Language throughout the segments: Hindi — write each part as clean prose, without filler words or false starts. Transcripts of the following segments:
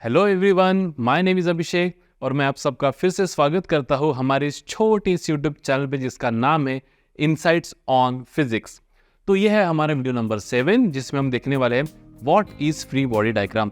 Hello everyone, my name is Abhishek और मैं आप सबका फिर से स्वागत करता हूँ हमारे इस छोटे इस यूट्यूब चैनल पे जिसका नाम है इनसाइट्स ऑन फिजिक्स। तो ये है हमारा वीडियो नंबर 7 जिसमें हम देखने वाले हैं what is free body diagram.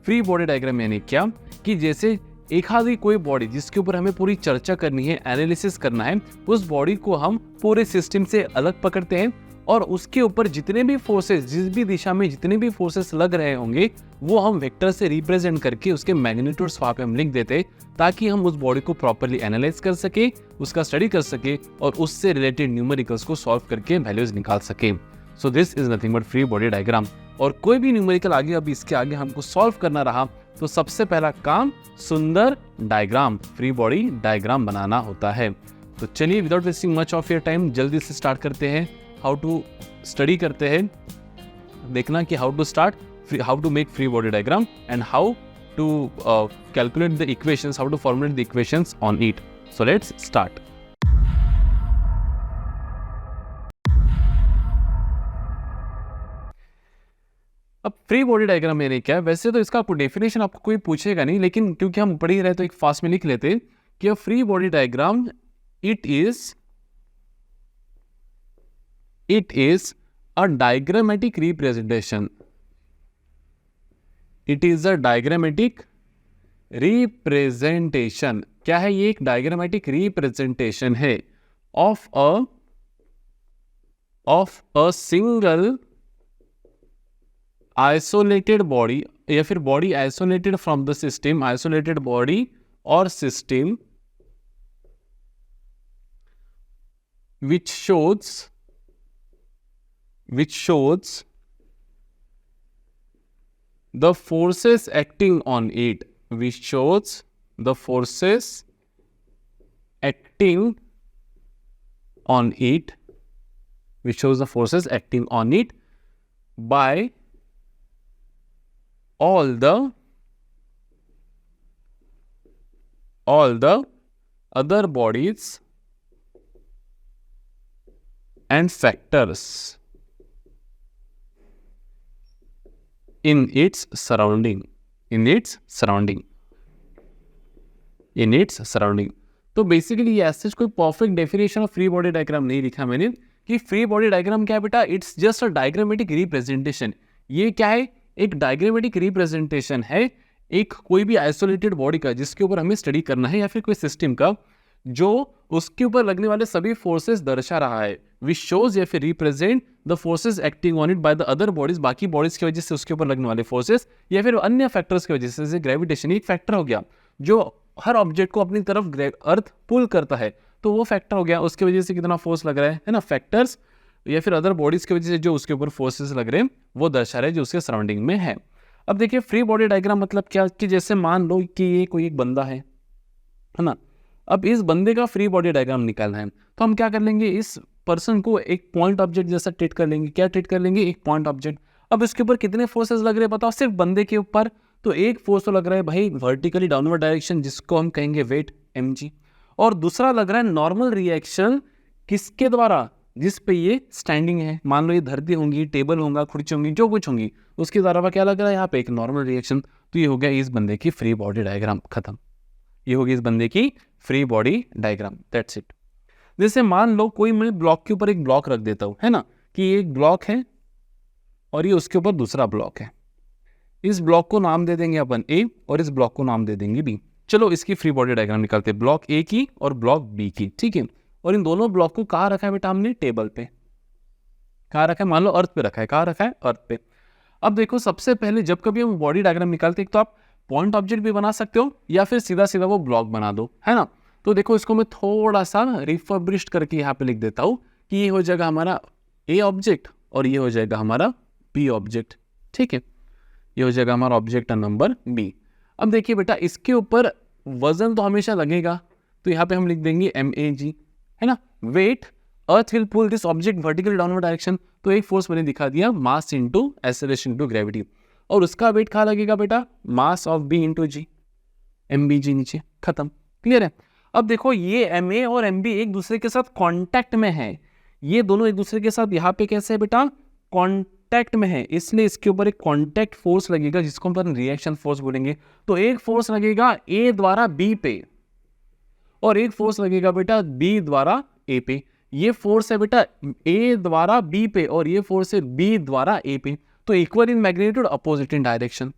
Free body diagram यानी क्या कि जैसे एक आधी कोई बॉडी जिसके ऊपर हमें पूरी चर्चा करनी है, एनालिसिस करना है, उस बॉडी को हम पूरे सिस्टम से अलग पकड़ते हैं और उसके ऊपर जितने भी फोर्सेस, जिस भी दिशा में जितने भी फोर्सेस लग रहे होंगे वो हम वेक्टर से रिप्रेजेंट करके उसके मैग्नीट्यूड्स वहाँ पे हम लिख देते ताकि हम उस बॉडी को प्रॉपर्ली एनालाइज कर सके, उसका स्टडी कर सके और उससे रिलेटेड न्यूमेरिकल्स को सॉल्व करके वैल्यूज निकाल सके। So this is nothing but free body diagram. और कोई भी न्यूमेरिकल आगे अब इसके आगे हमको सॉल्व करना रहा तो सबसे पहला काम सुंदर डायग्राम, फ्री बॉडी डायग्राम बनाना होता है। तो चलिए without wasting much of your time जल्दी से स्टार्ट करते हैं। हाउ टू स्टडी करते हैं, देखना कि how to start, how to make free body diagram and how to calculate the equations, how to formulate the equations on it. So let's start. अब फ्री बॉडी डायग्राम यानी क्या है? वैसे तो इसका आपको डेफिनेशन आपको कोई पूछेगा नहीं, लेकिन क्योंकि हम पढ़ ही रहे तो एक फास्ट में लिख लेते कि free body diagram it is a diagrammatic representation. It is a diagrammatic representation. क्या है ये? एक diagrammatic representation है of a single isolated body या फिर body isolated from the system, isolated body or system which shows the forces acting on it, which shows the forces acting on it, which shows the forces acting on it by all the other bodies and factors in its surrounding. तो बेसिकली ये ऐसे कोई perfect definition of free body diagram नहीं लिखा मैंने कि फ्री बॉडी डायग्राम क्या है बेटा, it's just a diagrammatic representation. ये क्या है? एक डायग्रामेटिक रिप्रेजेंटेशन है एक कोई भी आइसोलेटेड बॉडी का जिसके ऊपर हमें स्टडी करना है या फिर कोई सिस्टम का जो उसके ऊपर लगने वाले सभी फोर्सेस दर्शा रहा है। विच शोज या फिर represent the forces acting on it by the other bodies, बाकी बॉडीज की वजह से उसके ऊपर लगने वाले फोर्सेस या फिर अन्य फैक्टर्स की वजह से, जैसे ग्रेविटेशन एक फैक्टर हो गया जो हर ऑब्जेक्ट को अपनी तरफ अर्थ पुल करता है, तो वो फैक्टर हो गया, उसकी वजह से कितना फोर्स लग रहा है ना। फैक्टर्स या फिर अदर बॉडीज की वजह से जो उसके ऊपर फोर्सेस लग रहे हैं वो दर्शा रहे जो उसके सराउंडिंग में है। अब देखिए फ्री बॉडी डायग्राम मतलब क्या कि जैसे मान लो कि ये कोई एक बंदा है ना, अब इस बंदे का फ्री बॉडी डायग्राम निकालना है तो हम क्या कर लेंगे, इस पर्सन को एक पॉइंट ऑब्जेक्ट जैसा ट्रीट कर लेंगे। क्या ट्रीट कर लेंगे? एक पॉइंट ऑब्जेक्ट। अब इसके ऊपर कितने फोर्सेस लग रहे हैं बताओ? सिर्फ बंदे के ऊपर तो एक फोर्स तो लग रहा है भाई वर्टिकली डाउनवर्ड डायरेक्शन जिसको हम कहेंगे वेट mg, और दूसरा लग रहा है नॉर्मल रिएक्शन किसके द्वारा? जिस पे ये स्टैंडिंग है, मान लो ये धरती होंगी, टेबल होगा, खुर्ची होंगी, जो कुछ होंगी, उसके द्वारा क्या लग रहा है यहाँ पे? एक नॉर्मल रिएक्शन। तो ये हो गया इस बंदे की फ्री बॉडी डायग्राम, खत्म। ये होगी इस बंदे की free body diagram, that's it. जैसे मान लो कोई मैं ब्लॉक के ऊपर एक ब्लॉक रख देता हूँ, है ना, कि ये एक ब्लॉक है और ये उसके ऊपर दूसरा ब्लॉक है। इस ब्लॉक को नाम दे देंगे अपन ए और इस ब्लॉक को नाम दे देंगे बी। चलो इसकी फ्री बॉडी डायग्राम निकालते हैं, ब्लॉक ए की और ब्लॉक बी की, ठीक है। और इन दोनों ब्लॉक को कहाँ रखा है बेटा हमने? टेबल पे। कहाँ रखा है? मान लो अर्थ पे रखा है। कहाँ रखा है? अर्थ पे। अब देखो सबसे पहले जब कभी हम बॉडी डायग्राम निकालते हैं तो आप पॉइंट ऑब्जेक्ट भी बना सकते हो या फिर सीधा सीधा वो ब्लॉक बना दो, है ना। तो देखो इसको मैं थोड़ा सा रिफर्बिश्ड करके यहाँ पे लिख देता हूँ कि ये हो जाएगा हमारा ए ऑब्जेक्ट और ये हो जाएगा हमारा बी ऑब्जेक्ट, ठीक है। ये हो जाएगा हमारा ऑब्जेक्ट नंबर बी। अब देखिए बेटा इसके ऊपर वजन तो हमेशा लगेगा, तो यहाँ पे हम लिख देंगे MAG, है ना। Weight, earth will pull this object vertical downward direction, तो एक फोर्स मैंने दिखा दिया, mass into acceleration into gravity. और उसका वेट कहाँ लगेगा बेटा? Mass of B into g, MBG नीचे, खत्म। क्लियर है? अब देखो ये MA और MB एक दूसरे के साथ कांटेक्ट में है, ये दोनों एक दूसरे के साथ यहाँ पे कैसे है बेटा? कांटेक्ट में है, इसलिए इसके ऊपर एक कांटेक्ट फोर्स लगेगा जिसको हम रिएक्शन फोर्स बोलेंगे। तो एक फोर्स लगेगा ए द्वारा बी पे और एक फोर्स लगेगा बेटा बी द्वारा ए पे। ये फोर्स है बेटा ए द्वारा बी पे और ये फोर्स है बी द्वारा ए पे। तो equal in magnitude, opposite in direction,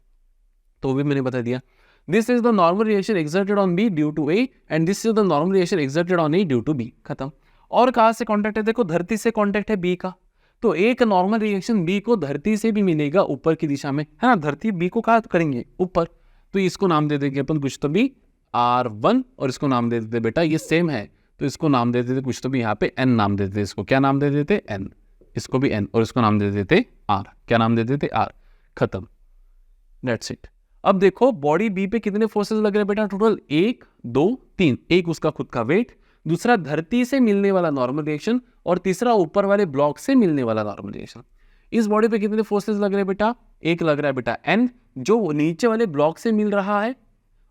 तो भी मैंने बता दिया। This is the normal reaction exerted on B due to A and this is the normal reaction exerted on A due to B. खत्म। और कहां से कॉन्टेक्ट है? देखो धरती से कॉन्टेक्ट है बी का, तो एक नॉर्मल रिएक्शन बी को धरती से भी मिलेगा ऊपर की दिशा में, है ना। धरती बी को कहा करेंगे? ऊपर। तो इसको नाम दे देंगे अपन कुछ तो भी R1 और इसको नाम दे देते बेटा, ये सेम है तो इसको नाम दे देते कुछ तो भी यहाँ पे N नाम दे देते। इसको क्या नाम दे देते? N। इसको भी N और इसको नाम दे देते R। क्या नाम दे देते? R। खत्म। That's it. अब देखो बॉडी बी पे कितने फोर्सेस लग रहे हैं बेटा? टोटल 1 2 3। एक उसका खुद का वेट, दूसरा धरती से मिलने वाला नॉर्मल रिएक्शन और तीसरा ऊपर वाले ब्लॉक से मिलने वाला नॉर्मल रिएक्शन। इस बॉडी पे कितने फोर्सेस लग रहे हैं बेटा? एक लग रहा है बेटा N जो नीचे वाले ब्लॉक से मिल रहा है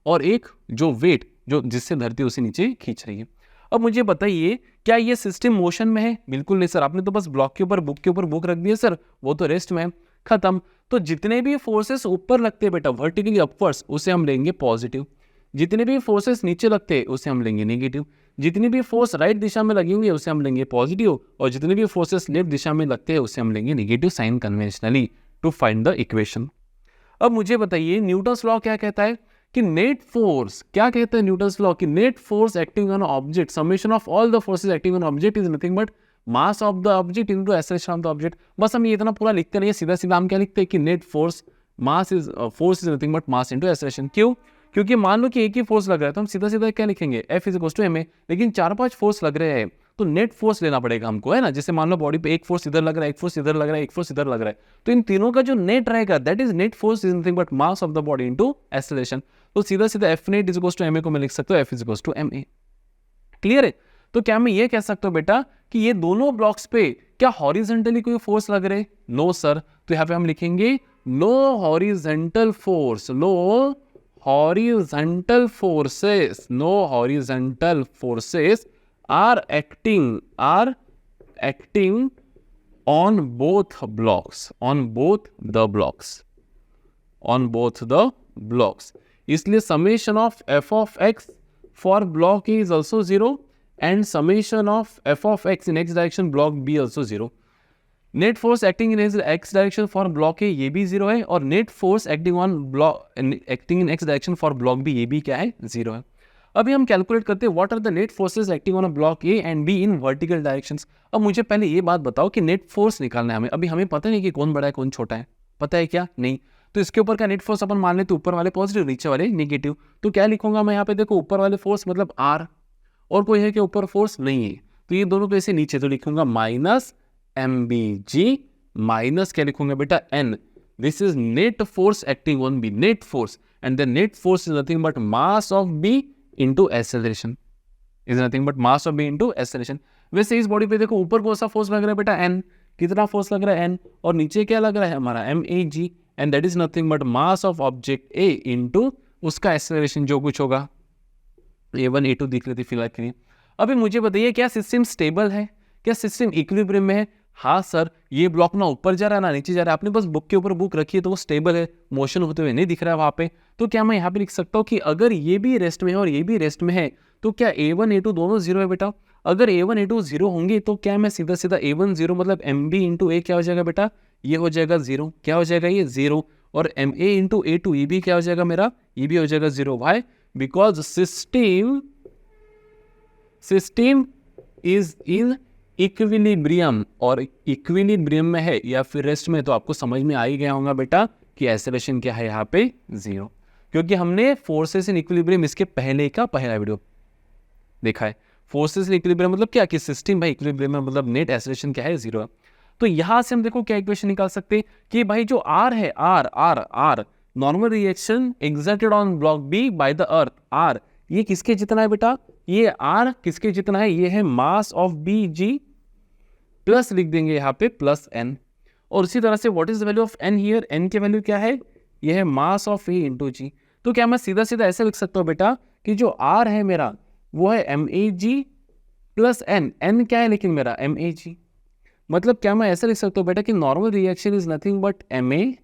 और एक जो वेट जो जिससे धरती उसे नीचे खींच रही है। अब मुझे बताइए क्या ये सिस्टम मोशन में है? बिल्कुल नहीं सर, आपने तो बस ब्लॉक के ऊपर बुक रख दिया सर, वो तो रेस्ट में है। खत्म। तो जितने भी फोर्सेस ऊपर लगते हैं बेटा वर्टिकली अपवर्ड्स उसे हम लेंगे पॉजिटिव, जितने भी फोर्सेस नीचे लगते हैं उसे हम लेंगे नेगेटिव, जितनी भी फोर्स राइट दिशा में लगेंगे उसे हम लेंगे पॉजिटिव और जितने भी फोर्सेस लेफ्ट दिशा में लगते हैं उसे हम लेंगे negative sign conventionally to find the equation. अब मुझे बताइए न्यूटन्स लॉ क्या कहता है कि नेट फोर्स, क्या कहता है न्यूटन्स लॉ कि net force acting on object summation of all the forces acting on object is nothing but mass of the object into acceleration of the object. बस हम ये इतना पूरा लिखते नहीं है, सीधा सीधा हम क्या लिखते हैं कि net force mass is force is nothing but mass into acceleration. क्यों? क्योंकि मान लो कि एक ही फोर्स लग रहा है तो हम सीधा सीधा क्या लिखेंगे F is equal to ma, लेकिन 4-5 फोर्स लग रहे हैं तो नेट फोर्स लेना पड़ेगा हमको, है ना। जैसे मान लो बॉडी पे एक फोर्स इधर लग रहा है, एक फोर्स इधर लग रहा है, एक फोर्स इधर लग रहा है, तो इन तीनों का जो नेट रहेगा that is net force is nothing but mass of the body into acceleration. तो सीधा सीधा F net is equal to ma को मैं लिख सकता हूँ F is equal to ma। Clear है? तो क्या मैं ये कह सकता हूँ बेटा कि ये दोनों ब्लॉक्स पे क्या हॉरिजॉन्टली कोई फोर्स लग रहे? No sir. तो यहाँ पे हम लिखेंगे no horizontal force, no horizontal forces are acting on both the blocks, इसलिए summation of f of x for block A is also 0 and summation of f of x in x direction block B also 0। Net force acting in x direction for block A ये भी 0 है और net force acting in x direction for block B ये भी क्या है? 0 है। अभी हम कैलकुलेट करते हैं what are the net forces acting on a block A and B in vertical directions. अब मुझे पहले ये बात बताओ कि नेट फोर्स निकालना है हमें। अभी हमें पता नहीं कि कौन बड़ा है कौन छोटा है, पता है क्या? नहीं। तो इसके ऊपर का नेट फोर्स अपन मान लेते ऊपर वाले पॉजिटिव नीचे वाले नेगेटिव। तो क्या लिखूंगा मैं यहाँ पे? देखो ऊपर वाले फोर्स मतलब R और कोई है कि ऊपर फोर्स नहीं है तो ये दोनों कैसे नीचे, तो लिखूंगा माइनस MBG माइनस क्या लिखूंगा बेटा? N। This is net force acting on B, net force and the net force is nothing but mass of B into acceleration, is nothing but mass of B into acceleration. वैसे इस बॉडी पे देखो ऊपर कौन सा फोर्स लग रहा है बेटा? N। कितना फोर्स लग रहा है? N। और नीचे क्या लग रहा है हमारा? MAG and that is nothing but mass of object A into उसका एक्सेलरेशन जो कुछ होगा A1 A2 दिख लेते फिलहाल के लिए। अभी मुझे बताइए क्या सिस्टम स्टेबल है? क्या सिस्टम इक्विलिब्रियम में है? हाँ सर, ये ब्लॉक ना ऊपर जा रहा है ना नीचे जा रहा है, आपने बस बुक के ऊपर बुक रखी है तो वो स्टेबल है, मोशन होते हुए नहीं दिख रहा है वहां पे। तो क्या मैं यहाँ पे लिख सकता हूँ कि अगर ये भी रेस्ट में है और ये भी रेस्ट में है तो क्या A1 A2 दोनों 0 है बेटा? अगर A1 A2 0 होंगे तो क्या मैं सीधा सीधा A1 0 मतलब MB इंटू A क्या हो जाएगा बेटा? ये हो जाएगा 0। क्या हो जाएगा? ये 0। और MA इंटू A2 ये भी क्या हो जाएगा मेरा? ये भी हो जाएगा 0। Why? Because system is in equilibrium, और इक्विलिब्रियम में है या फिर रेस्ट में तो आपको समझ में आ ही गया होगा बेटा कि एक्सेलरेशन क्या है यहाँ पे? 0, क्योंकि हमने फोर्सेस इन इक्विलिब्रियम इसके पहले का पहला वीडियो देखा है। फोर्सेस इन इक्विलिब्रियम मतलब क्या कि सिस्टम भाई इक्विलिब्रियम में मतलब नेट एक्सेलरेशन क्या है? 0 है। तो यहां से हम देखो क्या इक्वेशन निकाल सकते हैं कि भाई जो R है R normal reaction exerted on block B by the earth, R ये किसके जितना है बेटा? ये R किसके जितना है? ये है मास ऑफ BG प्लस लिख देंगे यहाँ पे प्लस N। और उसी तरह से what is the value of N here? N की वैल्यू क्या है? ये है mass of A into G। तो क्या मैं सीधा सीधा ऐसे लिख सकता हूँ बेटा कि जो R है मेरा वो है MAG प्लस N। N क्या है लेकिन मेरा? MAG। मतलब क्या मैं ऐसा लिख सकता हूँ बेटा कि normal reaction is nothing but MA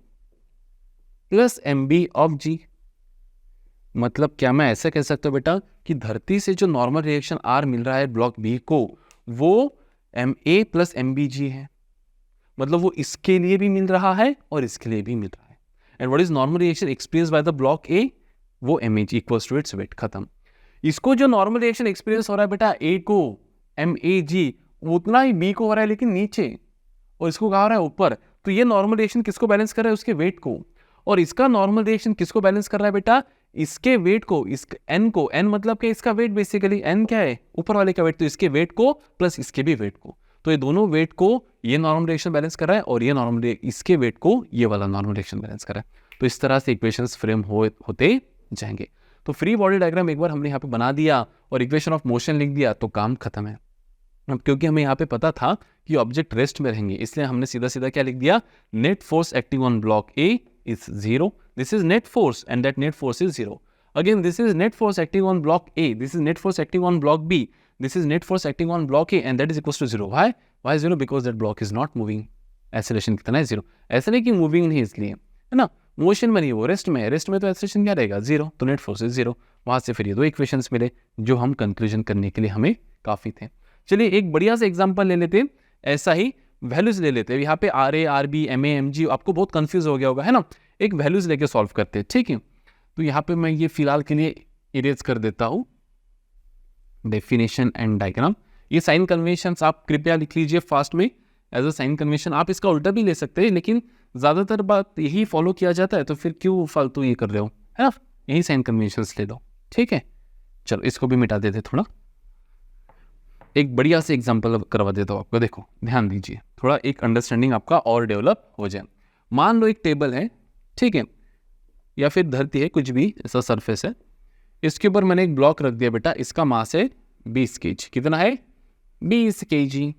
plus MB of G। मतलब क्या मैं ऐसा कह सकता हूँ बेटा कि धरती से जो नॉर्मल रिएक्शन R मिल रहा है ब्लॉक B को, वो MA प्लस MBG है। मतलब वो इसके लिए भी मिल रहा है और इसके लिए भी मिल रहा है। And what is normal reaction experience by the block A? वो MAG equals to its weight. खत्म। इसको जो नॉर्मल रिएक्शन एक्सपीरियंस हो रहा है बेटा A को MAG, उतना ही B को हो रहा है लेकिन नीचे, और इसको कहा हो रहा है ऊपर। तो ये नॉर्मल रिएक्शन किसको बैलेंस कर रहा है? उसके वेट को। और इसका नॉर्मल रिएक्शन किसको बैलेंस कर रहा है बेटा? इसके वेट को, इसके n को। n मतलब क्या? इसका वेट बेसिकली। n क्या है? ऊपर वाले का वेट। तो इसके वेट को प्लस इसके भी वेट को। तो ये दोनों वेट को ये नॉर्मल रिएक्शन बैलेंस कर रहा है और ये नॉर्मल इसके वेट को ये वाला नॉर्मल रिएक्शन बैलेंस कर रहा है। तो इस तरह से इक्वेशंस फ्रेम होते जाएंगे। तो फ्री बॉडी डायग्राम एक बार हमने यहाँ पे बना दिया और इक्वेशन ऑफ मोशन लिख दिया तो काम खत्म है। अब क्योंकि हमें यहाँ पे पता था कि ऑब्जेक्ट रेस्ट में रहेंगे, इसलिए हमने सीधा सीधा क्या लिख दिया? Net force acting on block A is 0। This is net force and that net force is 0। Again this is net force acting on block A, this is net force acting on block B, this is net force acting on block A and that is equals to 0। Why 0? Because that block is not moving. Acceleration कितना है? 0। ऐसा नहीं कि मूविंग नहीं, इसलिए है ना, मोशन में नहीं, वो रेस्ट में है। रेस्ट में तो एक्सेलरेशन क्या रहेगा? 0। तो नेट फोर्स इज 0। वहां से फिर ये दो इक्वेशंस मिले जो हम कंक्लूजन करने के लिए हमें काफी थे। चलिए एक बढ़िया सा एग्जांपल ले लेते हैं, ऐसा ही वैल्यूज ले लेते हैं। यहाँ पे RA RB MA MG आपको बहुत कंफ्यूज हो गया होगा, है ना। एक वैल्यूज लेके सॉल्व करते हैं, ठीक है। तो यहाँ पे मैं ये फिलहाल के लिए इरेज कर देता हूँ। डेफिनेशन एंड डायग्राम, ये साइन कन्वेंशन आप कृपया लिख लीजिए फास्ट में एज अ साइन कन्वेंशन। आप इसका उल्टा भी ले सकते हैं, लेकिन ज्यादातर बात यही फॉलो किया जाता है, तो फिर क्यों फालतू ये कर रहे हो, है ना। यही साइन कन्वेंशन ले लो, ठीक है। चलो इसको भी मिटा देते थोड़ा। एक बढ़िया से एग्जांपल करवा देता हूँ आपको। देखो ध्यान दीजिए, थोड़ा एक अंडरस्टैंडिंग आपका और डेवलप हो जाए। मान लो एक टेबल है, ठीक है, या फिर धरती है, कुछ भी ऐसा सरफेस है। इसके ऊपर मैंने एक ब्लॉक रख दिया बेटा, इसका मास है 20 kg। कितना है? 20 kg।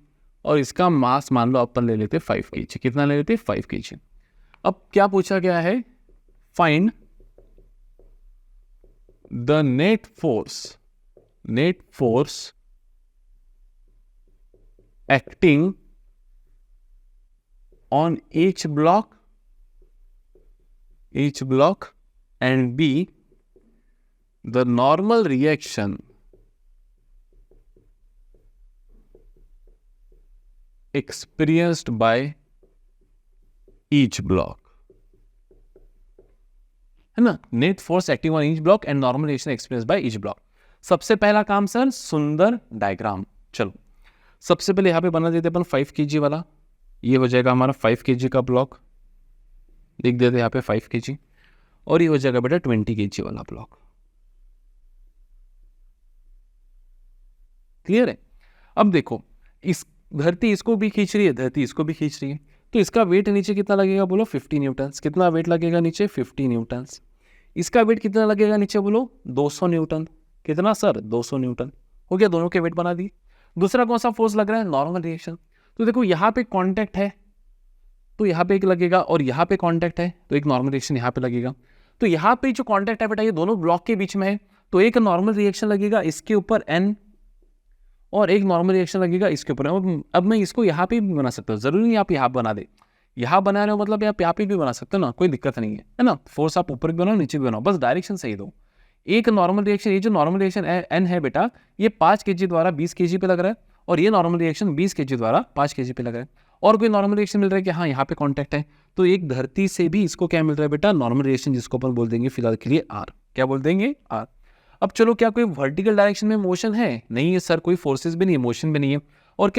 और इसका मास मान लो अपन ले लेते 5 kg। कितना ले लेते? 5 kg। अब क्या पूछा गया है? Find the net force acting on each block and B, the normal reaction experienced by each block, है ना। Net force acting on each block and normal reaction experience by each block. सबसे पहला काम सर, सुंदर डायग्राम। चलो सबसे पहले यहाँ पे बना देते अपन 5 kg वाला। ये हो जाएगा हमारा 5 kg का ब्लॉक, लिख देते यहाँ पे 5 kg। और ये हो जाएगा बेटा 20 kg वाला ब्लॉक। क्लियर है? अब देखो, इस धरती इसको भी खींच रही है, धरती इसको भी खींच रही है, तो इसका वेट नीचे कितना लगेगा बोलो? 50 न्यूटन्स। कितना वेट लगेगा नीचे? 50 न्यूटन्स। इसका वेट कितना लगेगा नीचे बोलो? 200 न्यूटन। कितना सर? 200 न्यूटन। हो गया, दोनों के वेट बना दिए। दूसरा कौन सा फोर्स लग रहा है? Normal reaction. तो देखो यहाँ पे कांटेक्ट है तो यहाँ पे एक लगेगा, और यहाँ पे कांटेक्ट है तो एक नॉर्मल रिएक्शन यहाँ पे लगेगा। तो यहाँ पे जो कांटेक्ट है बेटा, ये दोनों ब्लॉक के बीच में है, तो एक नॉर्मल रिएक्शन लगेगा इसके ऊपर N, और एक नॉर्मल रिएक्शन लगेगा इसके ऊपर। अब मैं इसको यहाँ पे भी बना सकता हूँ, जरूरी नहीं आप यहाँ बना दे। यहाँ बना रहे हो मतलब आप यहाँ पे भी बना सकते हो ना, कोई दिक्कत नहीं है ना। फोर्स आप ऊपर भी बनाओ नीचे भी बनाओ, बस डायरेक्शन सही दो। एक नॉर्मल रिएक्शन, ये जो नॉर्मल रिएक्शन N है बेटा, ये 5 kg द्वारा 20 kg पे लग रहा है, और ये नॉर्मल रिएक्शन 20 kg द्वारा 5 kg पे लग रहा है। और कोई नॉर्मल रिएक्शन मिल रहा है कि हाँ यहाँ पे कांटेक्ट है, तो एक धरती से भी इसको क्या मिल रहा है बेटा? नॉर्मल रिएक्शन, जिसको अपन बोल देंगे फिलहाल के लिए R। क्या बोल देंगे? R। अब चलो, क्या कोई वर्टिकल डायरेक्शन में मोशन है? नहीं है सर, कोई फोर्सेस भी नहीं है, मोशन भी नहीं है। और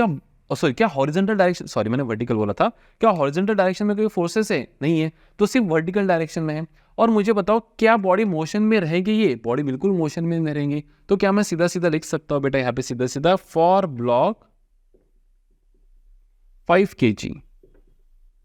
क्या हॉरिजॉन्टल डायरेक्शन, सॉरी मैंने वर्टिकल बोला था, क्या हॉरिजॉन्टल डायरेक्शन में कोई फोर्सेस है? नहीं है, तो सिर्फ वर्टिकल डायरेक्शन में है। और मुझे बताओ, क्या बॉडी मोशन में रहेगी? ये बॉडी बिल्कुल मोशन में रहेंगे। तो क्या मैं सीधा सीधा लिख सकता हूँ बेटा यहाँ पे सीधा सीधा for block 5 kg,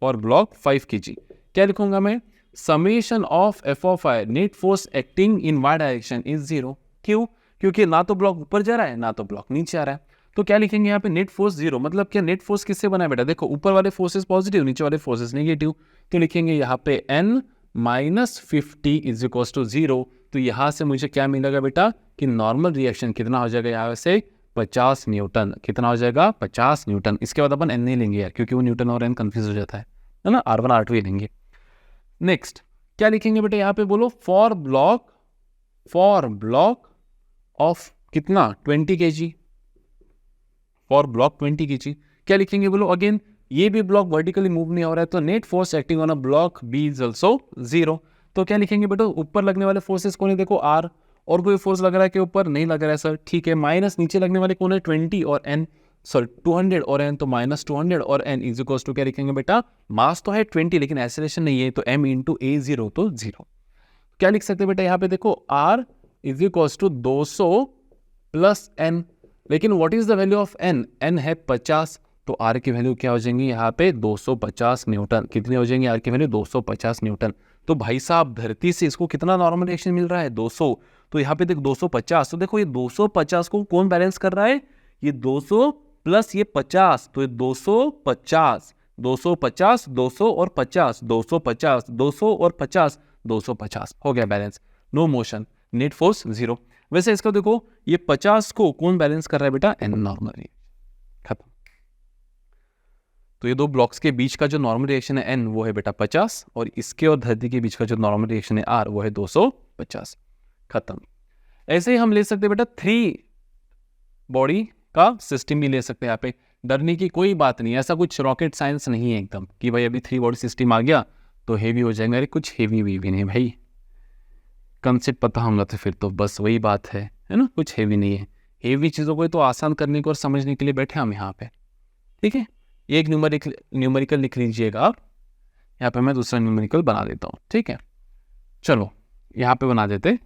for block 5 kg क्या लिखूंगा मैं? Summation of F of I net force acting in Y direction is 0। क्यों? क्योंकि ना तो ब्लॉक ऊपर जा रहा है ना तो ब्लॉक नीचे आ रहा है। तो क्या लिखेंगे यहाँ पे? Net force 0। मतलब क्या नेट फोर्स किससे बना है बेटा? देखो ऊपर वाले फोर्सेस पॉजिटिव, नीचे वाले फोर्सेस नेगेटिव। तो लिखेंगे यहाँ पे N minus 50 is equal to 0। तो यहाँ से मुझे क्या मिलेगा बेटा कि नॉर्मल रिएक्शन कितना हो जाएगा यहाँ से? 50 न्यूटन। कितना हो जाएगा? 50 न्यूटन। इसके बाद अपन एन नहीं लेंगे यार, क्योंकि वो न्यूटन और एन कंफ्यूज हो जाता है ना। R1 R2 ही लेंगे। नेक्स्ट क्या लिखेंगे बेटा यहाँ पे बोलो? फॉर ब्लॉक ऑफ कितना? 20 kg। फॉर ब्लॉक 20 kg क्या लिखेंगे बोलो? अगेन ये भी ब्लॉक वर्टिकली मूव नहीं हो रहा है, तो net force acting on a block B is also 0। तो क्या लिखेंगे बेटा? ऊपर लगने वाले फोर्सेस कौन है? देखो R। और कोई फोर्स लग रहा है कि ऊपर? नहीं लग रहा है सर, ठीक है। माइनस नीचे लगने वाले कौन है? 20 और n, सॉरी 200 और n, तो -200 और n इज इक्वल टू क्या लिखेंगे बेटा? मास तो है 20 लेकिन एक्सेलरेशन नहीं है, तो m इंटू a0 तो 0। क्या लिख सकते हैं बेटा यहाँ पे? देखो R is equal to 200 plus n, लेकिन what is the value of n? n है 50, तो R की वैल्यू क्या हो जाएंगी यहाँ पे? 250 न्यूटन। कितनी हो जाएंगी R की वैल्यू? 250 न्यूटन। तो भाई साहब धरती से इसको कितना नॉर्मल रिएक्शन मिल रहा है? 200। तो यहाँ पे देखो 250, तो देखो ये 250 को कौन बैलेंस कर रहा है? ये 200 प्लस ये 50, तो ये 250, 250, 200 और 50, 250, 200 और 50, 250 हो गया balance. No motion, net force 0। वैसे इसका देखो ये 50 को कौन बैलेंस कर रहा है बेटा? N normal. खत्म। तो ये दो ब्लॉक्स के बीच का जो नॉर्मल रिएक्शन है एन वो है बेटा 50, और इसके और धरती के बीच का जो नॉर्मल रिएक्शन है आर वो है 250। खत्म। ऐसे ही हम ले सकते हैं बेटा 3 बॉडी का सिस्टम भी ले सकते हैं। यहाँ पे डरने की कोई बात नहीं, ऐसा कुछ रॉकेट साइंस नहीं है एकदम कि भाई अभी 3 बॉडी सिस्टम आ गया तो हेवी हो जाएगा। अरे कुछ हेवी भी नहीं भाई, कंसेप्ट पता होगा तो फिर तो बस वही बात है ना। कुछ हेवी नहीं है। हेवी चीज़ों को तो आसान करने को और समझने के लिए बैठे हम यहाँ पे, ठीक है। एक न्यूमेरिकल लिख लीजिएगा आप, यहाँ पे मैं दूसरा न्यूमेरिकल बना देता हूँ, ठीक है। चलो यहाँ पे बना देते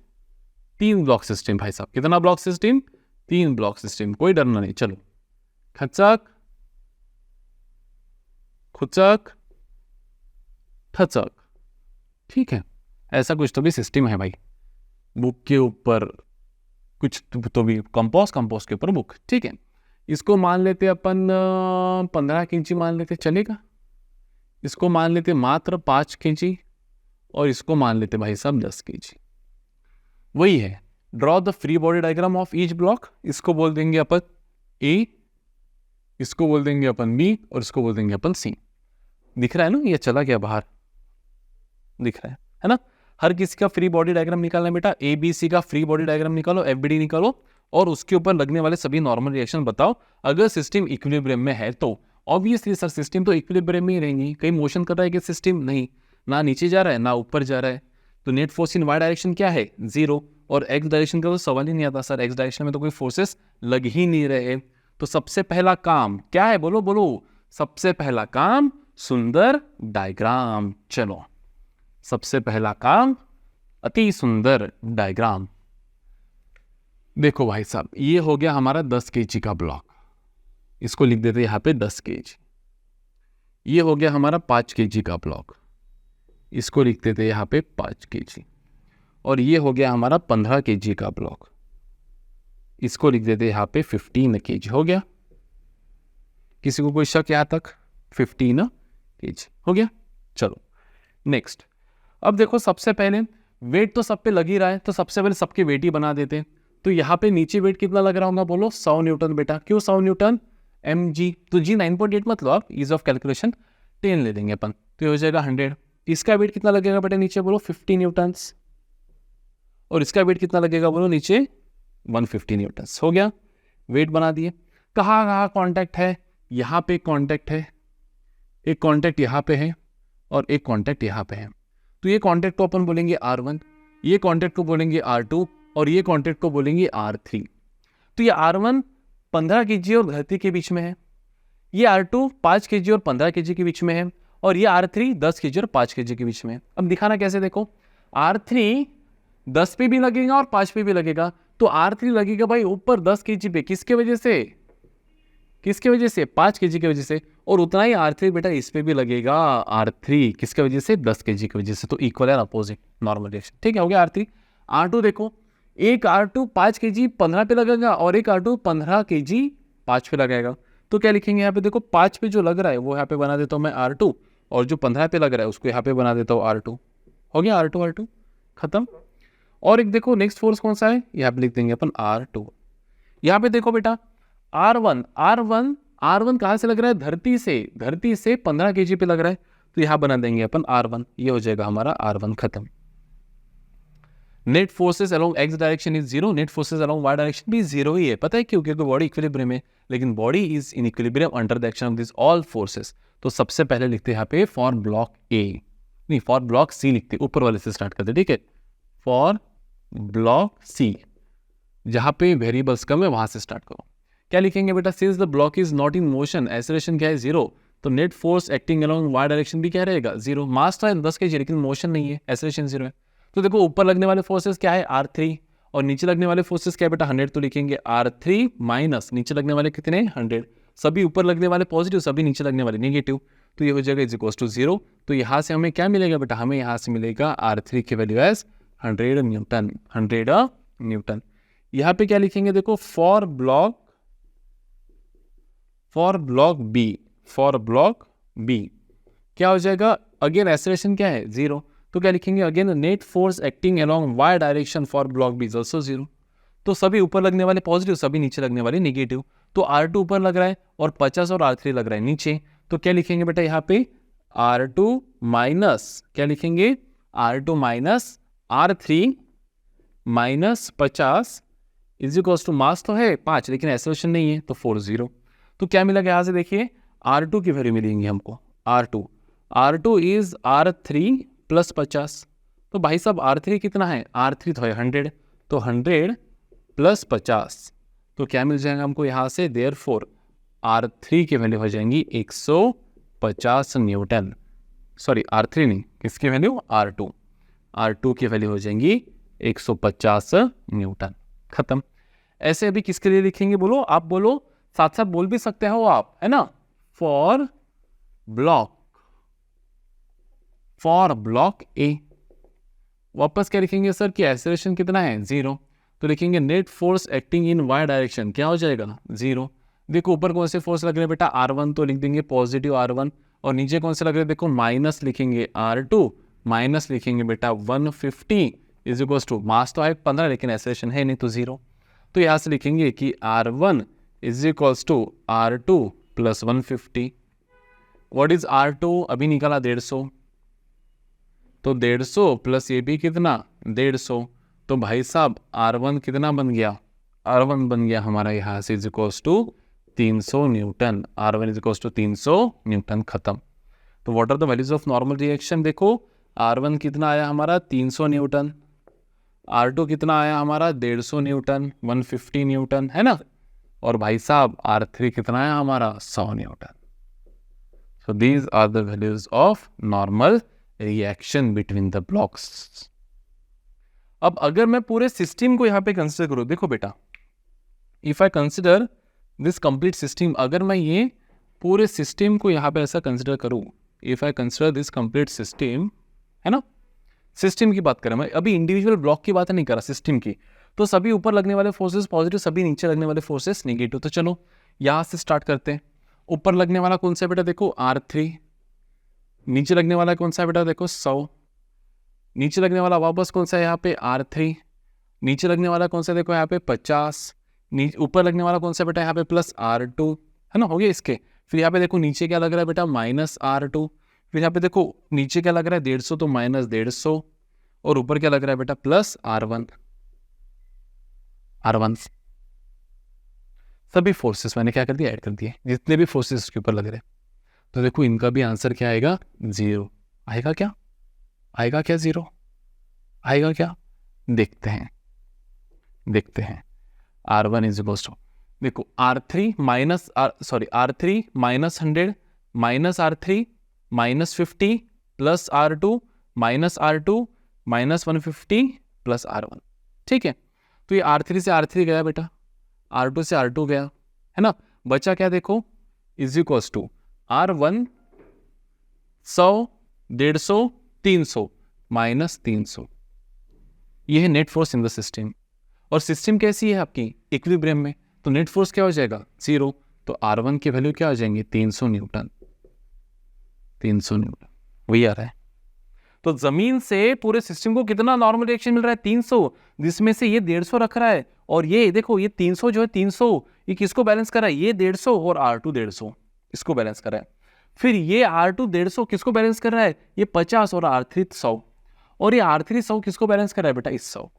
3 ब्लॉक सिस्टम। भाई साहब कितना ब्लॉक सिस्टम? 3 block system. कोई डरना नहीं। चलो खचक खुचक ठचक, ठीक है। ऐसा कुछ तो भी सिस्टम है भाई। बुक के ऊपर कुछ तो भी कंपोस्ट के ऊपर बुक, ठीक है। इसको मान लेते अपन 15 kg मान लेते, चलेगा। इसको मान लेते मात्र 5 kg, और इसको मान लेते भाई साहब 10 kg। वही है, draw the free body diagram of each block. इसको बोल देंगे अपन ए, इसको बोल देंगे अपन बी, और इसको बोल देंगे अपन सी। दिख रहा है ना? ये चला गया बाहर, दिख रहा है ना? हर किसी का फ्री बॉडी डायग्राम निकालना है बेटा। ए बी सी का फ्री बॉडी डायग्राम निकालो, एफबीडी निकालो, और उसके ऊपर लगने वाले सभी नॉर्मल रिएक्शन बताओ। अगर सिस्टम इक्विलिब्रियम में है तो ऑब्वियसली सर सिस्टम तो इक्विलिब्रियम में ही रहेंगी। कहीं मोशन कर रहा है कि सिस्टम? नहीं, ना नीचे जा रहा है ना ऊपर जा रहा है। तो net force in Y direction क्या है? 0। और एक्स डायरेक्शन का तो सवाल ही नहीं आता सर, एक्स डायरेक्शन में तो कोई फोर्सेस लग ही नहीं रहे। तो सबसे पहला काम क्या है? बोलो बोलो। सबसे पहला काम सुंदर डायग्राम। चलो सबसे पहला काम अति सुंदर डायग्राम। देखो भाई साहब ये हो गया हमारा 10 kg का ब्लॉक, इसको लिख देते यहाँ पे 10 kg। ये हो गया हमारा 5 kg का ब्लॉक, इसको लिख देते यहाँ पे 5 kg। और ये हो गया हमारा 15 kg का ब्लॉक, इसको लिख देते यहाँ पे 15 kg। हो गया? किसी को कोई शक यहाँ तक? 15 kg हो गया। चलो नेक्स्ट। अब देखो सबसे पहले वेट तो सब पे लग ही रहा है, तो सबसे पहले सबके वेट ही बना देते हैं। तो यहाँ पे नीचे वेट कितना लग रहा होगा? बोलो 100 न्यूटन बेटा। क्यों 100 न्यूटन? mg, तो g 9.8 मत लो आप, ईज ऑफ कैलकुलेशन 10 ले लेंगे अपन, तो ये हो जाएगा 100। इसका वेट कितना लगेगा बेटा नीचे? बोलो 50 न्यूटन्स। और इसका वेट कितना लगेगा? बोलो नीचे 150 न्यूटन्स। हो गया, वेट बना दिए। कहाँ कहाँ कॉन्टैक्ट है? यहाँ पे कॉन्टैक्ट है, एक कॉन्टैक्ट यहाँ पे है, और एक कॉन्टैक्ट यहाँ पे है। तो ये कॉन्टैक्ट को अपन बोलेंगे R1, ये कॉन्टैक्ट को बोलेंगे R2, और ये कॉन्टैक्ट को बोलेंगे R3। तो ये R1 15 kg और धरती के बीच में है, ये R2 5 kg और 15 kg के बीच में है, और ये R3 10 kg और 5 kg के बीच में है। अब दिखाना कैसे? देखो R3 10 पे भी लगेगा और 5 पे भी लगेगा। तो R3 लगेगा भाई ऊपर 10 kg पे, किसके वजह से? किसके वजह से? 5 kg की वजह से। और उतना ही R3 बेटा इस पे भी लगेगा, R3 किसके वजह से? 10 kg की वजह से। तो इक्वल है, अपोजिट नॉर्मल रिएक्शन, ठीक है। हो गया R3। R2 देखो, एक R2 5 kg 15 पे लगेगा, और एक R2 15 kg 5 पे लगेगा। तो क्या लिखेंगे यहाँ पे? देखो 5 पे जो लग रहा है वो यहाँ पे बना देता हूँ मैं R2, और जो 15 पे लग रहा है उसको यहाँ पे बना देता हूँ R2। हो गया R2 खत्म। और एक देखो नेक्स्ट फोर्स कौन सा है? यहाँ पे लिख देंगे अपन R2। यहाँ पे देखो बेटा R1 कहाँ से लग रहा है? धरती से 15 kg पे लग रहा है, तो यहाँ बना देंगे अपन R1, ये हो जाएगा हमारा R1 खत्म। Net forces along X direction is 0, net forces along Y direction भी 0 ही है। पता है क्यों? क्योंकि बॉडी इक्विलिब्रियम है, लेकिन body is in equilibrium under the action of this all forces. तो सबसे पहले लिखते हैं यहाँ पे फॉर ब्लॉक ए, नहीं फॉर ब्लॉक सी लिखते, ऊपर वाले से स्टार्ट करते, ठीक है। फॉर ब्लॉक सी, जहां पे वेरिएबल्स कम है वहां से स्टार्ट करो। क्या लिखेंगे बेटा? Since the block is not in motion, acceleration क्या है? 0, तो net force acting along Y direction भी क्या रहेगा? 0। मास तो है 10 kg, लेकिन मोशन नहीं है, एक्सेलरेशन 0 है। तो देखो ऊपर लगने वाले फोर्सेस क्या है? R3, और नीचे लगने वाले फोर्सेस क्या है बेटा? 100, तो लिखेंगे R3 माइनस नीचे लगने वाले कितने? 100। सभी ऊपर लगने वाले पॉजिटिव, सभी नीचे लगने वाले नेगेटिव, तो ये हो जाएगा इज इक्वल टू 0। तो यहाँ से हमें क्या मिलेगा बेटा? हमें यहाँ से मिलेगा R3 की वैल्यू एज 100 न्यूटन, 100 न्यूटन। यहाँ पे क्या लिखेंगे? देखो फॉर ब्लॉक बी क्या हो जाएगा? अगेन एक्सेलरेशन क्या है? 0, तो क्या लिखेंगे? Again net force acting along Y direction for block B is also 0। तो सभी ऊपर लगने वाले पॉजिटिव, सभी नीचे लगने वाले नेगेटिव, तो R2 ऊपर लग रहा है और 50 और R3 लग रहा है नीचे, तो क्या लिखेंगे बेटा यहाँ पे? R2 माइनस क्या लिखेंगे? R2 minus R3 minus 50 is equals to, mass तो है 5 लेकिन एक्सेलरेशन नहीं है, तो 40। तो क्या मिलेगा यहाँ से? देखिए R2 की वैल्यू मिलेंगी हमको, R2 इज R3 प्लस 50, तो भाई साहब R3 कितना है? R3 तो है 100, तो 100 प्लस 50, तो क्या मिल जाएगा हमको यहाँ से? देयरफॉर R3 की वैल्यू हो जाएंगी 150 न्यूटन। सॉरी R3 नहीं, किसकी वैल्यू? R2 की वैल्यू हो जाएंगी 150 न्यूटन, खत्म। ऐसे अभी किसके लिए लिखेंगे बोलो? आप बोलो, साथ साथ बोल भी सकते हो आप, है ना। फॉर ब्लॉक ए, वापस क्या लिखेंगे सर? कि एक्सेलरेशन कितना है? 0, तो लिखेंगे net force acting in Y direction क्या हो जाएगा? 0। देखो ऊपर कौन से फोर्स लग रहे हैं बेटा? R1, तो लिख देंगे पॉजिटिव R1, और नीचे कौन से लग रहे हैं? देखो माइनस लिखेंगे R2, माइनस लिखेंगे बेटा 150 इज इक्वल टू, मास तो है 15 लेकिन एक्सेलरेशन है नहीं, तो 0। तो यहाँ से लिखेंगे कि R1 is equals to R2 plus 150। What is R2? अभी निकाला 150, तो 150 प्लस ये भी कितना? 150, तो भाई साहब R1 कितना बन गया? R1 बन गया हमारा यहाँ से is equals to 300 newton, R1 is equals to 300 newton, खत्म। तो what are the values of normal reaction? देखो R1 कितना आया हमारा? 300 न्यूटन, R2 कितना आया हमारा? 150 न्यूटन, 150 न्यूटन, है ना, और भाई साहब R3 कितना आया हमारा? 100 newton. So these are the values of normal reaction between the blocks. अब अगर मैं पूरे सिस्टम को यहाँ पे कंसिडर करूँ, देखो बेटा, if I consider this complete system, अगर मैं ये पूरे सिस्टम को यहाँ पे ऐसा कंसिडर करूँ, if I consider this complete system, है ना, सिस्टम की बात करें, मैं अभी इंडिविजुअल ब्लॉक की बात नहीं कर रहा, सिस्टम की, तो सभी ऊपर लगने वाले फोर्सेस पॉजिटिव, सभी नीचे लगने वाले फोर्सेस नेगेटिव। तो चलो यहाँ से स्टार्ट करते हैं। ऊपर लगने वाला कौन सा बेटा? देखो R3, नीचे लगने वाला कौन सा बेटा? देखो 100, नीचे लगने वाला वापस कौन सा है यहाँ पे? R3, नीचे लगने वाला कौन सा? देखो यहाँ पे 50, ऊपर लगने वाला कौन सा बेटा? यहाँ पे प्लस R2, है ना, हो गया इसके। फिर यहाँ पे देखो नीचे क्या लग रहा है बेटा? माइनस R2, फिर यहाँ पे देखो नीचे क्या लग रहा है? 150, तो माइनस 150, और ऊपर क्या लग रहा है बेटा? Plus R1। सभी फोर्सेस मैंने क्या कर दिया? ऐड कर दिए, जितने भी फोर्सेस इसके ऊपर लग रहे हैं। तो देखो इनका भी आंसर क्या आएगा? 0 आएगा। क्या आएगा? क्या 0 आएगा? क्या देखते हैं R1 इज इक्वल टू, देखो R3 minus R3 minus 100 minus R3 minus 50 plus R2 minus R2 minus 150 plus R1, ठीक है। तो ये R3 से R3 गया बेटा, R2 से R2 गया, है ना, बचा क्या? देखो is equals to R1 100 150 300 minus 300, ये है net force in the system. और सिस्टम कैसी है आपकी? इक्विलिब्रियम में, तो नेट फोर्स क्या हो जाएगा? 0, तो R1 की वैल्यू क्या हो जाएंगी? 300 न्यूटन, वही आ रहा है। तो जमीन से पूरे सिस्टम को कितना नॉर्मल रिएक्शन मिल रहा है 300, जिसमें से ये 150 रख रहा है, और ये देखो ये 300 जो है 300 ये किसको बैलेंस कर रहा है, ये 150 और R2 150 इसको बैलेंस कर रहा है। फिर ये R2 150 किसको बैलेंस कर रहा है, ये 50 और R3 100, और ये R3 100 किसको बैलेंस कर रहा है बेटा, इस 100।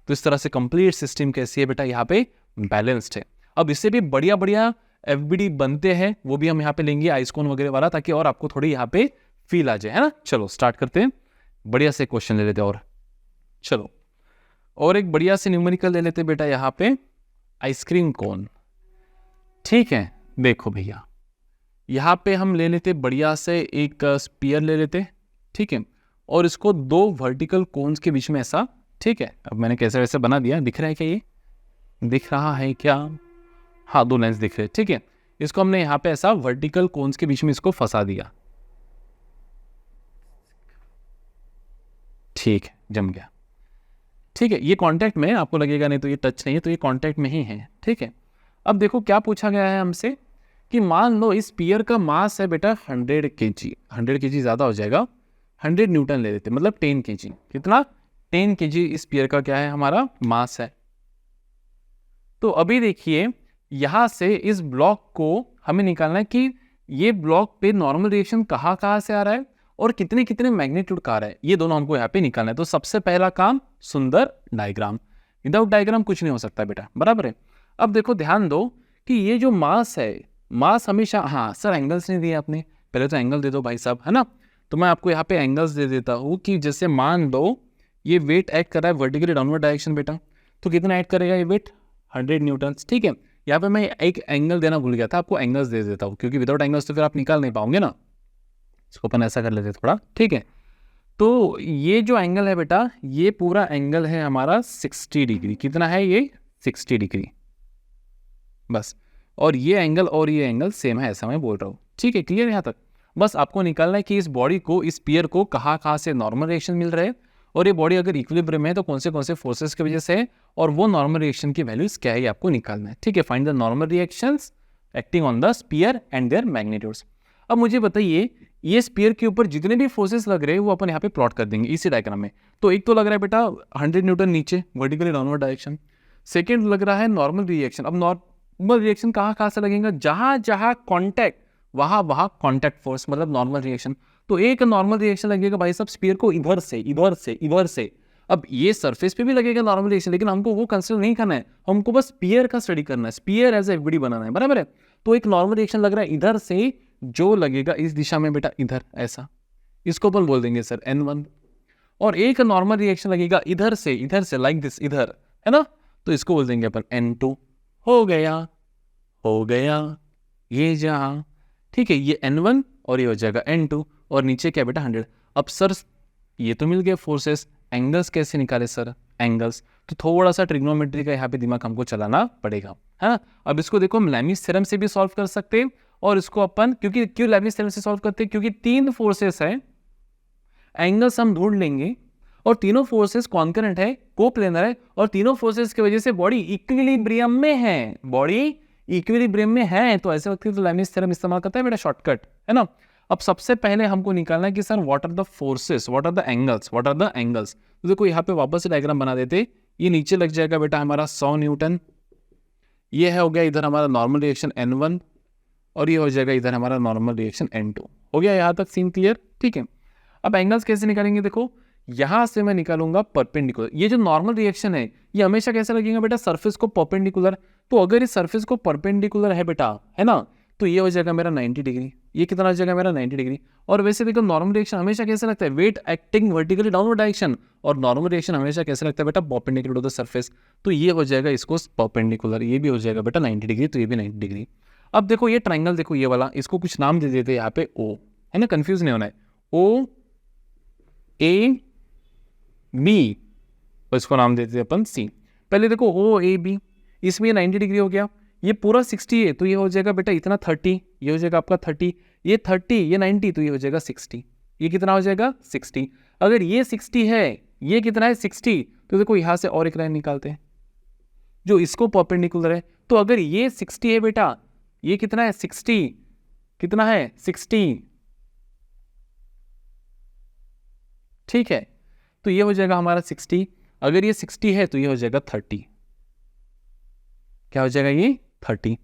तो इस तरह से कंप्लीट सिस्टम कैसी है बेटा, यहाँ पे बैलेंस्ड है। अब इससे भी बढ़िया बढ़िया FBD बनते हैं, वो भी हम यहाँ पे लेंगे आइसकोन वगैरह वाला, ताकि और आपको थोड़ी यहाँ पे फील आ जाए, है ना। चलो स्टार्ट करते हैं, बढ़िया से क्वेश्चन ले लेते हैं। और चलो और एक बढ़िया से न्यूमेरिकल ले लेते हैं बेटा, यहाँ पे आइसक्रीम कोन। ठीक है, देखो भैया यहाँ पे हम ले लेते बढ़िया से एक स्पीयर ले लेते, ठीक है, और इसको 2 वर्टिकल कोन्स के बीच में ऐसा, ठीक है। अब मैंने कैसे वैसे बना दिया, दिख रहा है क्या, ये दिख रहा है क्या, हाँ 2 लेंस दिख रहे हैं, ठीक है। इसको हमने यहाँ पे ऐसा वर्टिकल कोन्स के बीच में इसको फंसा दिया, ठीक है, जम गया, ठीक है। ये कांटेक्ट में, आपको लगेगा नहीं तो ये टच नहीं है, तो ये कांटेक्ट में ही है, ठीक है। अब देखो क्या पूछा गया है हमसे कि मान लो इस स्पीयर का मास है बेटा 100 kg, 100 kg ज़्यादा हो जाएगा, 100 न्यूटन ले लेते, मतलब 10 kg, कितना 10 kg इस स्पीयर का क्या है हमारा मास है। तो अभी देखिए यहाँ से इस ब्लॉक को हमें निकालना है कि ये ब्लॉक पे नॉर्मल रिएक्शन कहाँ से आ रहा है और कितने कितने मैग्नीट्यूड का आ रहा है, ये दोनों हमको यहाँ पे निकालना है। तो सबसे पहला काम सुंदर डायग्राम, विदाउट डायग्राम कुछ नहीं हो सकता बेटा, बराबर है। अब देखो ध्यान दो कि ये जो मास है, मास हमेशा, हाँ सर एंगल्स नहीं दिए आपने, पहले तो एंगल दे दो भाई साहब, है ना। तो मैं आपको यहाँ पे एंगल्स दे देता हूँ कि जैसे मान लो ये वेट एक्ट कर रहा है वर्टिकली डाउनवर्ड डायरेक्शन बेटा, तो कितना एक्ट करेगा ये वेट, 100 न्यूटन, ठीक है। यहाँ पे मैं एक एंगल देना भूल गया था, आपको एंगल्स दे देता हूँ, क्योंकि विदाउट एंगल्स तो फिर आप निकाल नहीं पाओगे ना। इसको अपन ऐसा कर लेते थोड़ा, ठीक है। तो ये जो एंगल है बेटा, ये पूरा एंगल है हमारा 60 डिग्री, कितना है ये 60 डिग्री, बस। और ये एंगल सेम है, ऐसा मैं बोल रहा हूँ, ठीक है, क्लियर यहाँ तक। बस आपको निकालना है कि इस बॉडी को, इस स्पीयर को कहाँ से नॉर्मल रिएक्शन मिल रहा है, और ये बॉडी अगर इक्विलिब्रियम है तो कौन से फोर्सेस की वजह से है, और वो नॉर्मल रिएक्शन की वैल्यूज क्या है ये आपको निकालना है, ठीक है। Find the normal reactions acting on the sphere and their magnitudes. अब मुझे बताइए ये स्पीयर के ऊपर जितने भी फोर्सेस लग रहे हैं वो अपन यहाँ पे प्लॉट कर देंगे इसी डायग्राम में। तो एक तो लग रहा है बेटा 100 न्यूटन नीचे वर्टिकली डाउनवर्ड डायरेक्शन, सेकेंड लग रहा है नॉर्मल रिएक्शन। अब नॉर्मल रिएक्शन कहाँ से लगेगा, जहाँ कॉन्टैक्ट, वहाँ कॉन्टैक्ट फोर्स, मतलब नॉर्मल रिएक्शन। तो एक नॉर्मल रिएक्शन लगेगा भाई साहब स्पीयर को इधर से। अब ये सरफेस पे भी लगेगा नॉर्मल रिएक्शन, लेकिन हमको वो कंसिडर नहीं करना है, हमको बस स्पीयर का स्टडी करना है, स्पीयर एज एफबीडी बनाना है, बराबर है। तो एक नॉर्मल रिएक्शन लग रहा है इधर से, जो लगेगा इस दिशा में बेटा इधर ऐसा, इसको अपन बोल देंगे सर N1। और एक नॉर्मल रिएक्शन लगेगा इधर से लाइक दिस, इधर, है ना, तो इसको बोल देंगे अपन N2। हो गया ये जहां, ठीक है, ये N1 और ये हो जाएगा N2, और नीचे क्या बेटा 100। अब सर ये तो मिल गया फोर्सेस, एंगल्स कैसे निकाले सर, एंगल्स तो थोड़ा सा ट्रिग्नोमेट्री का यहाँ पे दिमाग हमको चलाना पड़ेगा, है ना। अब इसको देखो हम लेमिस थ्योरम से भी सॉल्व कर सकते हैं, और इसको अपन क्यों लेमिस थ्योरम से सॉल्व करते हैं, क्योंकि 3 फोर्सेस है, एंगल्स हम ढूंढ लेंगे, और तीनों फोर्सेस कॉन्करेंट है, कोप्लेनर है, और तीनों फोर्सेस की वजह से बॉडी इक्विलिब्रियम में है, तो ऐसे वक्त तो लेमिस थ्योरम इस्तेमाल करता है बेटा, शॉर्टकट, है ना। अब सबसे पहले हमको निकालना है कि sir what are the forces, what are the angles. तो देखो यहाँ पे वापस से डायग्राम बना देते, ये नीचे लग जाएगा बेटा हमारा 100 न्यूटन, ये है हो गया इधर हमारा नॉर्मल रिएक्शन N1, और ये हो जाएगा इधर हमारा नॉर्मल रिएक्शन N2। हो गया यहाँ तक सीन क्लियर, ठीक है। अब एंगल्स कैसे निकालेंगे, देखो यहाँ से मैं निकालूंगा परपेंडिकुलर। ये जो नॉर्मल रिएक्शन है ये हमेशा कैसे लगेगा बेटा, सरफेस को परपेंडिकुलर। तो अगर इस सरफेस को परपेंडिकुलर है बेटा, है ना, तो ये हो जाएगा मेरा 90 डिग्री, ये कितना हो जाएगा मेरा 90 डिग्री। और वैसे देखो नॉर्मल रिएक्शन हमेशा कैसे लगता है, weight acting vertically downward direction, और नॉर्मल रिएक्शन हमेशा कैसे लगता है बेटा, परपेंडिकुलर टू द सरफेस। तो ये हो जाएगा इसको परपेंडिकुलर, ये भी हो जाएगा बेटा 90 डिग्री, तो ये भी 90 डिग्री। अब देखो ये ट्राइंगल, देखो ये वाला, इसको कुछ नाम दे देते हैं यहाँ पे O, है ना, कंफ्यूज नहीं होना है, O A B, और इसको नाम देते हैं अपन C। पहले देखो O A B, इसमें 90 डिग्री हो गया, ये पूरा 60 है, तो ये हो जाएगा बेटा इतना 30, ये हो जाएगा आपका 30, ये 30, ये 90, तो ये हो जाएगा 60, ये कितना हो जाएगा 60। अगर ये 60 है, ये कितना है 60, तो देखो यहाँ से और एक लाइन निकालते हैं जो इसको परपेंडिकुलर है। तो अगर ये 60 है बेटा, ये कितना है 60, कितना है 60, ठीक है, तो ये हो जाएगा हमारा 60, अगर ये 60 है तो ये हो जाएगा 30, क्या हो जाएगा ये 30।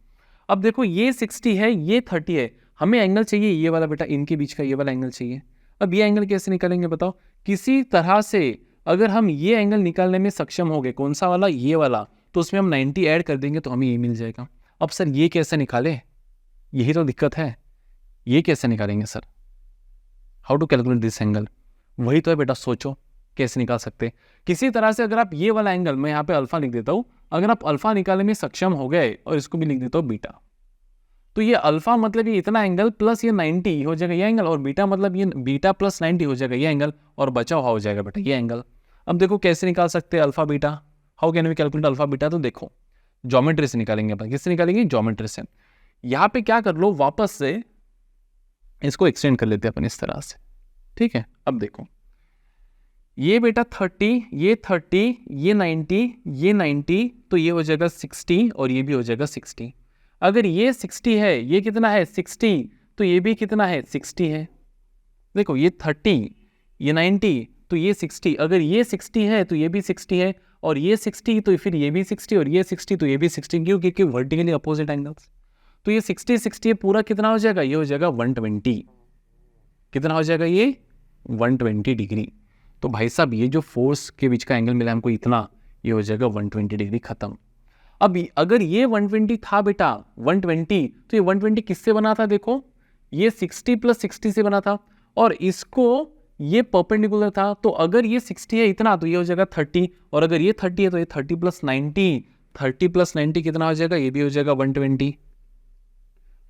अब देखो ये 60 है, ये 30 है, हमें एंगल चाहिए ये वाला बेटा, इनके बीच का ये वाला एंगल चाहिए। अब ये एंगल कैसे निकालेंगे बताओ, किसी तरह से अगर हम ये एंगल निकालने में सक्षम हो गए, कौन सा वाला, ये वाला, तो उसमें हम 90 ऐड कर देंगे तो हमें ये मिल जाएगा। अब सर ये कैसे निकाले, यही तो दिक्कत है, ये कैसे निकालेंगे sir, how to calculate this angle, वही तो है बेटा, सोचो कैसे निकाल सकते। किसी तरह से अगर आप ये वाला एंगल, मैं यहाँ पे अल्फा लिख देता हूँ, अगर आप अल्फा निकालने में सक्षम हो गए, और इसको भी लिख देता हूँ बीटा, तो ये अल्फा मतलब ये इतना एंगल प्लस ये 90 हो जाएगा ये एंगल, और बीटा मतलब ये बीटा प्लस 90 हो जाएगा ये एंगल, और बचा हुआ हो जाएगा बेटा ये एंगल। अब देखो कैसे निकाल सकते हैं alpha beta, how can we calculate alpha beta, तो देखो ज्योमेट्री से निकालेंगे अपन, किससे निकालेंगे, ज्योमेट्री से। यहाँ पे क्या कर लो, वापस से इसको एक्सटेंड कर लेते हैं अपन इस तरह से, ठीक है। अब देखो ये बेटा 30, ये 30, ये 90, ये 90, तो ये हो जाएगा 60 और ये भी हो जाएगा 60। अगर ये 60 है, ये कितना है 60, तो ये भी कितना है 60 है। देखो ये 30, ये 90, तो ये 60, अगर ये 60 है तो ये भी 60 है, और ये 60 तो फिर ये भी 60, और ये 60 तो ये भी 60, क्यों, क्योंकि वर्टिकली अपोजिट एंगल्स। तो ये 60 60 पूरा कितना हो जाएगा, ये हो जाएगा 120, कितना हो जाएगा ये 120 डिग्री। तो भाई साहब ये जो फोर्स के बीच का एंगल मिला हमको इतना, ये हो जाएगा 120 डिग्री, खत्म। अब अगर ये 120 था बेटा 120, तो ये 120 किससे बना था, देखो ये 60 प्लस 60 से बना था, और इसको ये परपेंडिकुलर था, तो अगर ये 60 है इतना, तो ये हो जाएगा 30, और अगर ये 30 है तो ये 30 प्लस 90, 30 प्लस 90 कितना हो जाएगा, ये भी हो जाएगा 120,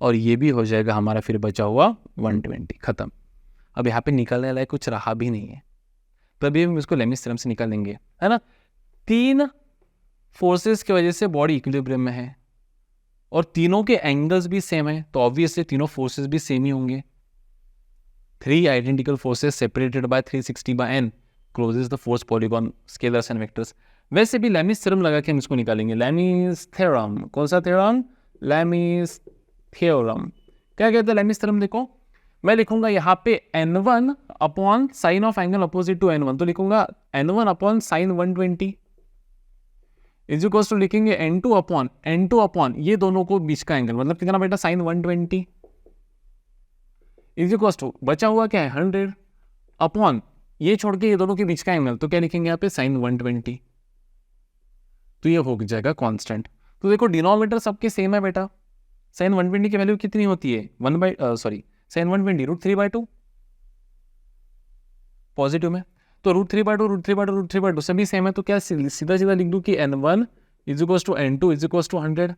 और ये भी हो जाएगा हमारा फिर बचा हुआ 120, खत्म। अब यहाँ पे निकलने लायक कुछ रहा भी नहीं है, तभी हम इसको लेमिस थ्योरम से निकाल लेंगे, है ना। 3 फोर्सेस की वजह से बॉडी इक्विलिब्रियम में है, और तीनों के एंगल्स भी सेम है, तो ऑब्वियसली तीनों फोर्सेस भी सेम ही होंगे। 3 identical forces separated by 360 by n closes the force polygon scalars and vectors. वैसे भी लेमिस थ्योरम लगा के हम इसको निकालेंगे, लेमिस थ्योरम, कौन सा थ्योरम, लेमिस थ्योरम। क्या कहते हैं लेमिस थ्योरम, देखो मैं लिखूंगा यहाँ पे n1 upon sine of angle opposite to n1, तो लिखूंगा n1 upon sine 120 is equal to, लिखेंगे n2 अपॉन ये दोनों को बीच का एंगल, मतलब कितना बेटा साइन 120 इज इक्वल टू, बचा हुआ क्या है 100 अपॉन ये छोड़ के ये दोनों के बीच का एंगल, तो क्या लिखेंगे यहाँ पे साइन 120, तो ये हो जाएगा कांस्टेंट। तो देखो डिनोमिनेटर सबके सेम है बेटा, साइन 120 की वैल्यू कितनी होती है साइन 120 √3/2 पॉजिटिव में, तो √3/2 सभी सेम है, तो क्या सीधा सीधा लिख दूं कि n1 is equal to n2 is equal to 100,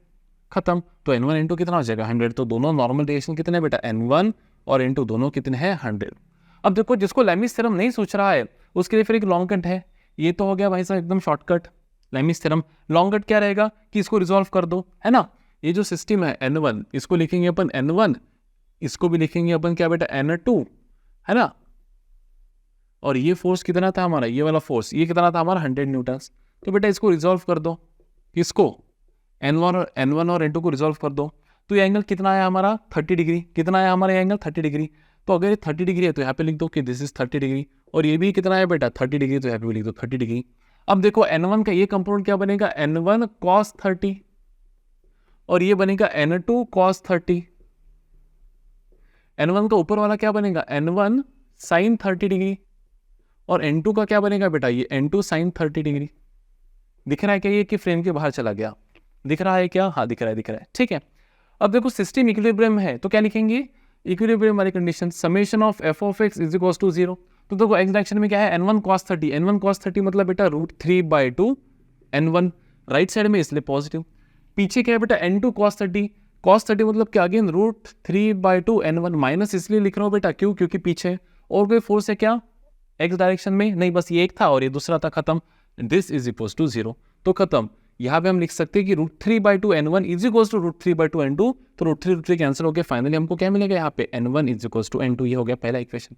खत्म। तो n1 n2 कितना हो जाएगा 100, तो दोनों नॉर्मल डायरेक्शन कितने हैं बेटा, n1 और n2 दोनों कितने हैं 100। अब देखो जिसको लेमिस थ्योरम नहीं सोच रहा है उसके लिए फिर एक लॉन्ग कट है, ये तो हो गया भाई साहब एकदम shortcut Lami's theorem. Long cut क्या रहेगा कि इसको रिजॉल्व कर दो, है ना। ये जो सिस्टम है n1, इसको लिखेंगे अपन n1, इसको भी लिखेंगे अपन क्या बेटा n2, है ना। और ये फोर्स कितना था हमारा, ये वाला फोर्स, ये कितना था हमारा 100 न्यूटन्स। तो बेटा इसको रिजॉल्व कर दो, किसको, n1 और n2 को रिजॉल्व कर दो, तो ये एंगल कितना आया हमारा 30 डिग्री, कितना आया हमारा एंगल 30 डिग्री। तो अगर ये 30 डिग्री है तो यहाँ पे लिख दो कि दिस इज 30 डिग्री, और ये भी कितना है बेटा 30 डिग्री, तो यहाँ पे लिख दो 30 डिग्री। अब देखो n1 का ये कंपोनेंट क्या बनेगा, n1 cos 30, और ये बनेगा n2 cos 30। n1 का ऊपर वाला क्या बनेगा, n1 sin 30 डिग्री, और n2 का क्या बनेगा बेटा, ये n2 sin 30 डिग्री। दिख रहा है क्या ये कि फ्रेम के बाहर चला गया, दिख रहा है क्या, हाँ दिख रहा है, ठीक है। अब देखो सिस्टम इक्विलिब्रियम है, तो क्या लिखेंगे, इक्विलिब्रियम वाली condition summation of f of x is equal to 0। तो देखो x डायरेक्शन में क्या है n1 cos 30, n1 cos 30 मतलब बेटा √3/2 n1 राइट साइड में, इसलिए पॉजिटिव। पीछे क्या है बेटा n2 cos 30, cos 30 मतलब क्या, अगेन √3/2 n1 माइनस इसलिए लिख रहा हूँ बेटा, क्यों, क्योंकि पीछे और कोई फोर्स है क्या x डायरेक्शन में, नहीं, बस ये एक था और ये दूसरा था, खत्म। दिस इज इक्वल टू 0, तो खत्म। यहाँ पे हम लिख सकते हैं कि √3/2 n1 is equal to √3/2 n2, तो √3 कैंसिल हो गया, फाइनली हमको क्या मिलेगा यहाँ पे n1 is equal to n2, ये हो गया पहला equation.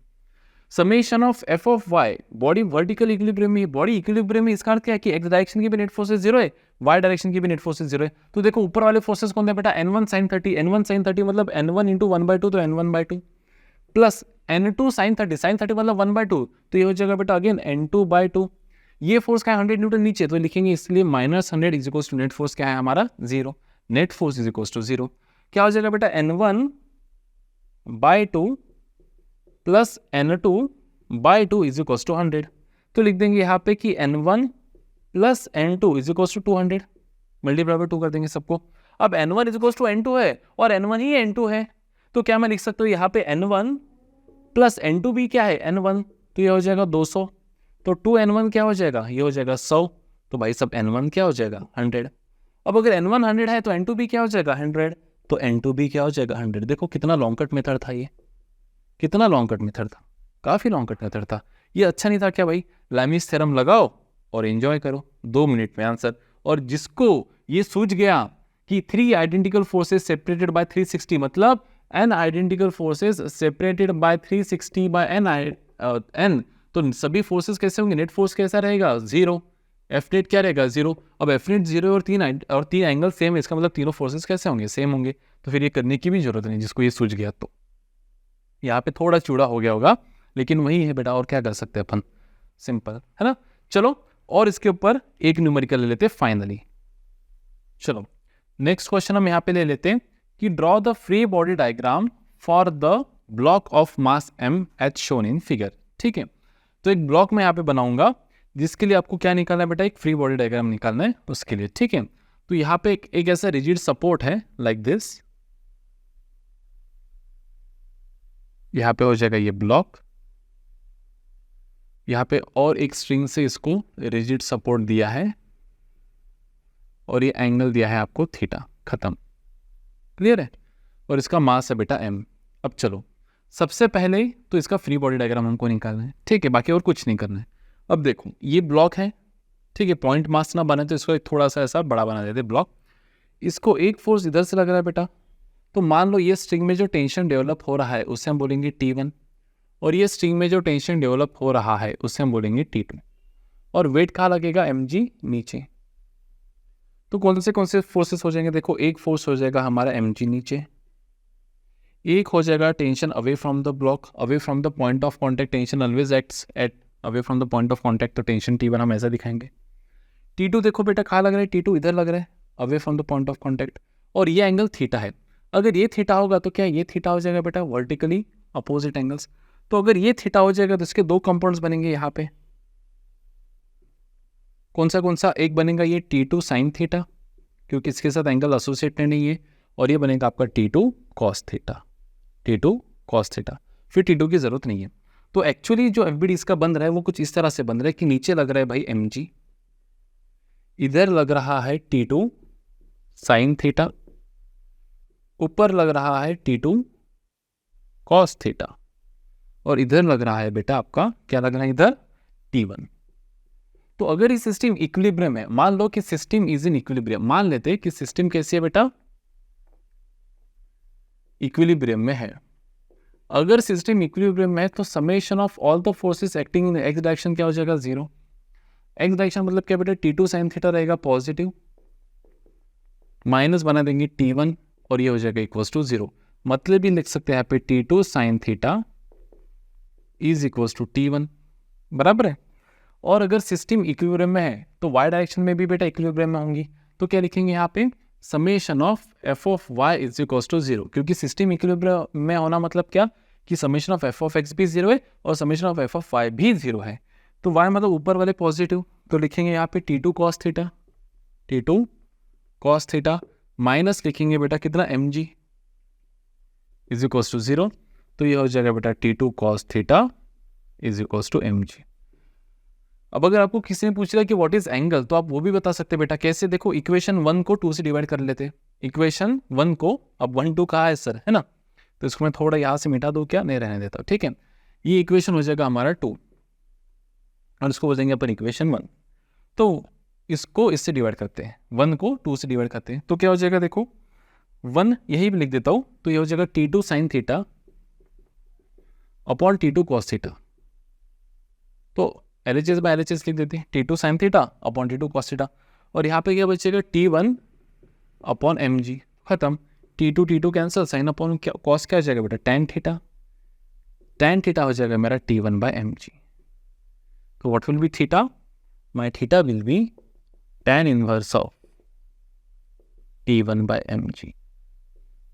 Summation of f of y, body vertical equilibrium में, बॉडी इक्विलिब्रियम में इसका अर्थ क्या है कि x डायरेक्शन की भी नेट फोर्सेस 0 है, y डायरेक्शन की भी नेट फोर्सेस 0 है। तो देखो ऊपर वाले फोर्सेस कौन है बेटा, n1 sin 30, n1 sin 30 मतलब n1 × 1/2, तो n1/2 plus N2 sign 30, sign 30 मतलब 1/2, तो ये हो जाएगा बेटा अगेन N2/2। ये फोर्स क्या है 100 न्यूटन नीचे, तो लिखेंगे इसलिए -100 is equals to net force क्या है हमारा 0, net force is equals to 0। क्या हो जाएगा बेटा N1/2 plus N2/2 is equals to 100। तो लिख देंगे यहाँ पे कि N1 plus N2 is equals to 200, multiply by 2 कर देंगे सबको। अब N1 is equals to N2 है और N1 ही N2 है, तो क्या मैं लिख सकता हूँ यहाँ पे N1 प्लस N2 भी क्या है N1, तो ये हो जाएगा 200, तो 2N1 क्या हो जाएगा, ये हो जाएगा 100, तो भाई सब N1 क्या हो जाएगा 100। अब अगर N1 100 है तो N2 भी क्या हो जाएगा 100, तो N2 भी क्या हो जाएगा 100। देखो कितना लॉन्ग कट मेथड था, ये कितना लॉन्ग कट मेथड था, काफ़ी लॉन्ग कट मेथड था। ये अच्छा नहीं था क्या भाई, लैमिस थ्योरम लगाओ और एंजॉय करो, 2 मिनट में आंसर। और जिसको ये सूझ गया कि 3 आइडेंटिकल फोर्सेस सेपरेटेड बाय 360 मतलब n identical forces separated by 360 by n, तो सभी फोर्सेस कैसे होंगे, नेट फोर्स कैसा रहेगा 0, एफ नेट क्या रहेगा 0। अब एफ नेट 0 और 3 एंगल सेम है, इसका मतलब तीनों फोर्सेस कैसे होंगे सेम होंगे, तो फिर ये करने की भी जरूरत नहीं जिसको ये सूझ गया। तो यहाँ पे थोड़ा चूड़ा हो गया होगा, लेकिन वही है बेटा, और क्या कर सकते हैं अपन, सिंपल है ना। चलो और इसके ऊपर एक न्यूमेरिकल ले लेते हैं फाइनली। चलो नेक्स्ट क्वेश्चन हम यहाँ पे ले लेते हैं कि draw the free body diagram for the block of mass m as shown in figure. ठीक है, तो एक ब्लॉक मैं यहाँ पे बनाऊंगा जिसके लिए आपको क्या निकालना है बेटा, एक फ्री बॉडी डायग्राम निकालना है उसके लिए। ठीक है, तो यहाँ पे एक ऐसा रिजिड सपोर्ट है लाइक दिस, यहाँ पे हो जाएगा ये ब्लॉक, यहाँ पे और एक स्ट्रिंग से इसको रिजिड सपोर्ट दिया है और ये एंगल दिया है आपको थीटा, खत्म, क्लियर है। और इसका मास है बेटा m। अब चलो सबसे पहले तो इसका फ्री बॉडी डायग्राम हमको निकालना है, ठीक है, बाकी और कुछ नहीं करना है। अब देखो ये ब्लॉक है, ठीक है, पॉइंट मास ना बने तो इसको एक थोड़ा सा ऐसा बड़ा बना देते ब्लॉक। इसको एक फोर्स इधर से लग रहा है बेटा, तो मान लो ये स्ट्रिंग में जो टेंशन डेवलप हो रहा है उसे हम बोलेंगे T1, और ये स्ट्रिंग में जो टेंशन डेवलप हो रहा है उसे हम बोलेंगे T2, और वेट कहाँ लगेगा mg नीचे। तो कौन से फोर्सेस हो जाएंगे, देखो एक फोर्स हो जाएगा हमारा mg नीचे, एक हो जाएगा tension away from the block, away from the point of contact, tension always acts at away from the point of contact, तो टेंशन T1 हम ऐसा दिखाएंगे। T2 देखो बेटा कहाँ लग रहा है, T2 इधर लग रहा है away from the point of contact, और ये एंगल थीटा है। अगर ये थीटा होगा तो क्या ये थीटा हो जाएगा बेटा वर्टिकली अपोजिट एंगल्स, तो अगर ये थीटा हो जाएगा तो इसके 2 कंपाउंड्स बनेंगे यहाँ पे, कौन सा, एक बनेगा ये T2 साइन थीटा क्योंकि इसके साथ एंगल एसोसिएटेड नहीं है, और ये बनेगा आपका T2 cos theta, T2 cos theta, फिर T2 की जरूरत नहीं है। तो एक्चुअली जो FBD इसका बन रहा है वो कुछ इस तरह से बन रहा है कि नीचे लग रहा है भाई mg, इधर लग रहा है T2 साइन थीटा, ऊपर लग रहा है T2 कॉस थीटा, और इधर लग रहा है बेटा आपका क्या लग रहा है इधर T1। तो अगर ये सिस्टम इक्विलिब्रियम है, मान लो कि सिस्टम इज इन इक्विलिब्रियम, मान लेते हैं कि सिस्टम कैसी है बेटा इक्विलिब्रियम में है। अगर सिस्टम इक्विलिब्रियम में है तो summation of all the forces acting in x direction क्या हो जाएगा 0। एक्स डायरेक्शन मतलब क्या बेटा T2 साइन थीटा रहेगा पॉजिटिव, माइनस बना देंगे T1 और ये हो जाएगा इक्वल्स टू 0। मतलब भी लिख सकते हैं यहाँ पे T2 sine theta is equals to T1, बराबर है। और अगर सिस्टम इक्विलिब्रियम में है तो y डायरेक्शन में भी बेटा इक्विलिब्रियम में होंगी, तो क्या लिखेंगे यहाँ पे summation of f of y is equals to 0, क्योंकि सिस्टम इक्विलिब्रियम में होना मतलब क्या कि summation of f of x भी 0 है और summation of f of y भी 0 है, तो y मतलब ऊपर वाले पॉजिटिव, तो लिखेंगे यहाँ पे T2 cos theta, T2 cos theta minus लिखेंगे बेटा कितना mg इज इक्वल्स टू 0, तो ये हो जाएगा बेटा T2 cos theta is equals to mg। अब अगर आपको किसी ने पूछ लिया कि व्हाट इज एंगल, तो आप वो भी बता सकते बेटा कैसे, देखो इक्वेशन 1 को 2 से डिवाइड कर लेते, इक्वेशन 1 को, अब 1 2 कहाँ है सर, है ना, तो इसको मैं थोड़ा यहाँ से मिटा दूँ क्या, नहीं रहने देता, ठीक है। ये इक्वेशन हो जाएगा हमारा 2 और इसको हो जाएंगे अपन इक्वेशन 1, तो इसको इससे डिवाइड करते हैं, 1 को 2 से डिवाइड करते हैं, तो क्या हो जाएगा देखो 1 यही भी लिख देता हूँ, तो ये हो जाएगा T2 sine theta upon T2 cos theta, तो LHS बाय LHS लिख देते हैं T2 sine theta upon T2 cos theta, और यहाँ पे क्या बचेगा T1 अपॉन mg, खत्म, T2 cancel, sine upon cos क्या हो जाएगा बेटा tan थीटा tan थीटा हो जाएगा मेरा T1/mg। तो what will be theta? My theta will be tan inverse of T1/mg।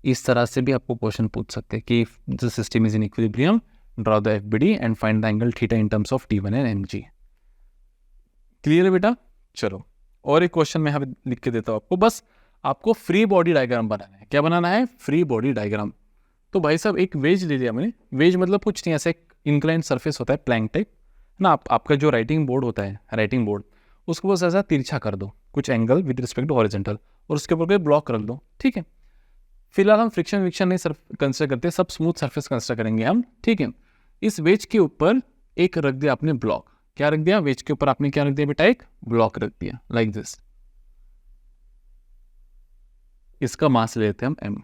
इस तरह से भी आपको क्वेश्चन पूछ सकते हैं कि the system is in equilibrium, draw the FBD and find the angle theta in terms of T1 and mg। Clear है बेटा? चलो और एक क्वेश्चन मैं यहाँ पे लिख के देता हूँ आपको। बस आपको फ्री बॉडी डायग्राम बनाना है। क्या बनाना है? Free body diagram. तो भाई साहब एक वेज ले लिया मैंने। वेज मतलब कुछ नहीं, ऐसा एक इंक्लाइंड सरफेस होता है, प्लैंक टाइप ना। आपका जो राइटिंग बोर्ड होता है, राइटिंग बोर्ड, उसको बस ऐसा तिरछा कर दो कुछ angle with respect to horizontal, और उसके ऊपर कोई ब्लॉक रख दो। ठीक है, फिलहाल हम फ्रिक्शन विक्शन नहीं कंसिडर करते, सब स्मूथ सरफेस कंसिडर करेंगे हम। ठीक है, इस वेज के ऊपर एक रख दिया आपने ब्लॉक। क्या रख दिया? वेज के ऊपर आपने क्या रख दिया बेटा? एक ब्लॉक रख दिया, लाइक दिस। इसका मास लेते हैं हम m।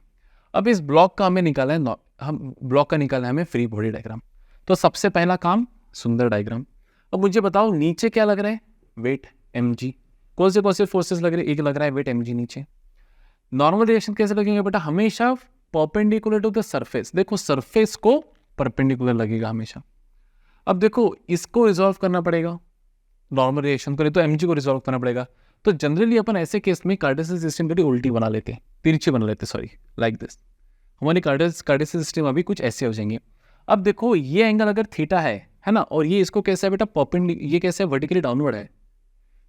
अब इस ब्लॉक का हमें निकाला है, हम ब्लॉक का निकाला है हमें फ्री बॉडी डायग्राम। तो सबसे पहला काम, सुंदर डायग्राम। अब मुझे बताओ नीचे क्या लग रहा है? Weight mg। कौन से फोर्सेस लग रहे हैं? एक लग रहा है वेट mg नीचे। नॉर्मल रिएक्शन कैसे लगेंगे बेटा? हमेशा परपेंडिकुलर टू द सरफेस। देखो सरफेस को परपेंडिकुलर लगेगा हमेशा। अब देखो इसको रिजॉल्व करना पड़ेगा, नॉर्मल रिएक्शन को, तो mg को रिजॉल्व करना पड़ेगा। तो जनरली अपन ऐसे केस में कार्टेशियन सिस्टम की उल्टी बना लेते हैं, तिरछी बना लेते, सॉरी, लाइक दिस। हमारी कार्टेशियन सिस्टम अभी कुछ ऐसे हो जाएंगे। अब देखो ये एंगल अगर थीटा है ना, और ये इसको कैसा है बेटा? परपेंडिकुलर, ये कैसे है? वर्टिकली डाउनवर्ड है,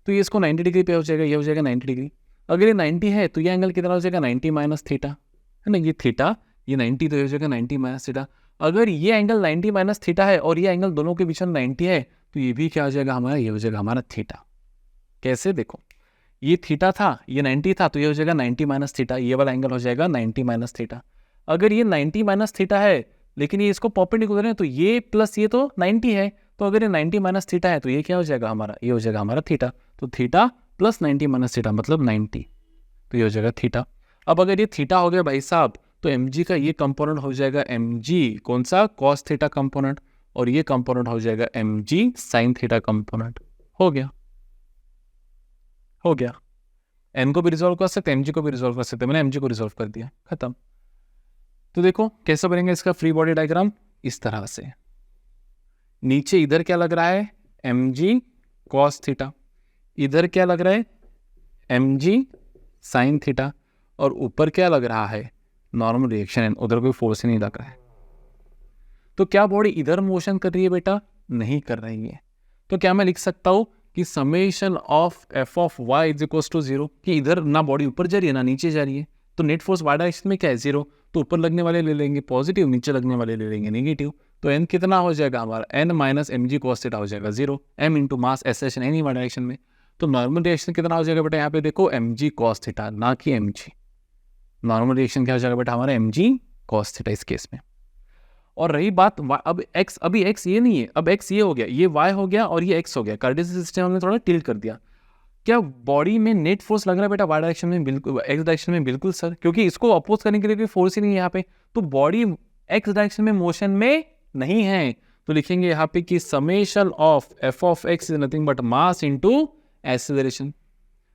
तो ये इसको 90 डिग्री पे हो जाएगा, ये हो जाएगा 90 डिग्री। अगर ये 90 है तो ये एंगल कितना हो जाएगा? 90 माइनस थीटा, है ना। ये थीटा, ये 90, तो हो जाएगा 90 माइनस थीटा। अगर ये एंगल 90 माइनस थीटा है और ये एंगल दोनों के बीच में 90 है, तो ये भी क्या हो जाएगा हमारा? ये हो जाएगा हमारा थीटा। कैसे? देखो ये थीटा था, ये 90 था, तो ये हो जाएगा 90 माइनस थीटा। ये वाला एंगल हो जाएगा 90 माइनस थीटा। अगर ये 90 माइनस थीटा है लेकिन ये इसको परपेंडिकुलर है, तो ये प्लस ये तो 90 है, तो अगर ये 90 माइनस थीटा है तो ये क्या हो जाएगा हमारा? ये हो जाएगा हमारा थीटा। तो थीटा प्लस 90 माइनस थीटा मतलब 90, तो ये हो जाएगा थीटा। अब अगर ये थीटा हो गया भाई साहब, तो mg का ये कंपोनेंट हो जाएगा mg, कौन सा? कॉस थीटा कंपोनेंट, और ये कंपोनेंट हो जाएगा mg साइन थीटा कंपोनेंट। हो गया, हो गया। n को भी रिजॉल्व कर सकते, mg को भी रिजॉल्व कर सकते, मैंने mg को रिजॉल्व कर दिया, खत्म। तो देखो कैसे बनेगा इसका फ्री बॉडी डायग्राम? इस तरह से। नीचे इधर क्या लग रहा है? mg cos theta. इधर क्या लग रहा है? mg sin theta. और ऊपर क्या लग रहा है? नॉर्मल रिएक्शन, उधर कोई फोर्स ही नहीं लग रहा है। तो क्या बॉडी इधर मोशन कर रही है बेटा? नहीं कर रही है। तो क्या मैं लिख सकता हूं कि summation of f of y is equal to 0, कि इधर ना बॉडी ऊपर जा रही है ना नीचे जा रही है, तो नेट फोर्स y डायरेक्शन में क्या है? 0। तो ऊपर लगने वाले ले लेंगे पॉजिटिव, नीचे लगने वाले ले लेंगे नेगेटिव। तो n कितना हो जाएगा हमारा? n minus mg cos theta हो जाएगा 0, m इंटू मास एसेशन एनी वाई डायरेक्शन में। तो नॉर्मल रिएक्शन कितना हो जाएगा बेटा? यहाँ पे देखो mg cos थीटा, ना कि mg। नॉर्मल रिएक्शन क्या हो जाएगा बेटा हमारा? mg cos थीटा इस केस में। और रही बात अब x, अभी x ये नहीं है, अब x ये हो गया, ये y हो गया और ये x हो गया। कार्टेशियन सिस्टम हमने थोड़ा टिल्ट कर दिया। क्या बॉडी में नेट फोर्स लग रहा है बेटा y डायरेक्शन में? बिल्कुल। x डायरेक्शन में बिल्कुल सर, क्योंकि इसको अपोज करने के लिए कोई फोर्स ही नहीं है यहाँ पे, तो बॉडी x डायरेक्शन में मोशन में नहीं है। तो लिखेंगे यहाँ पे कि summation of f of x is nothing but mass into acceleration.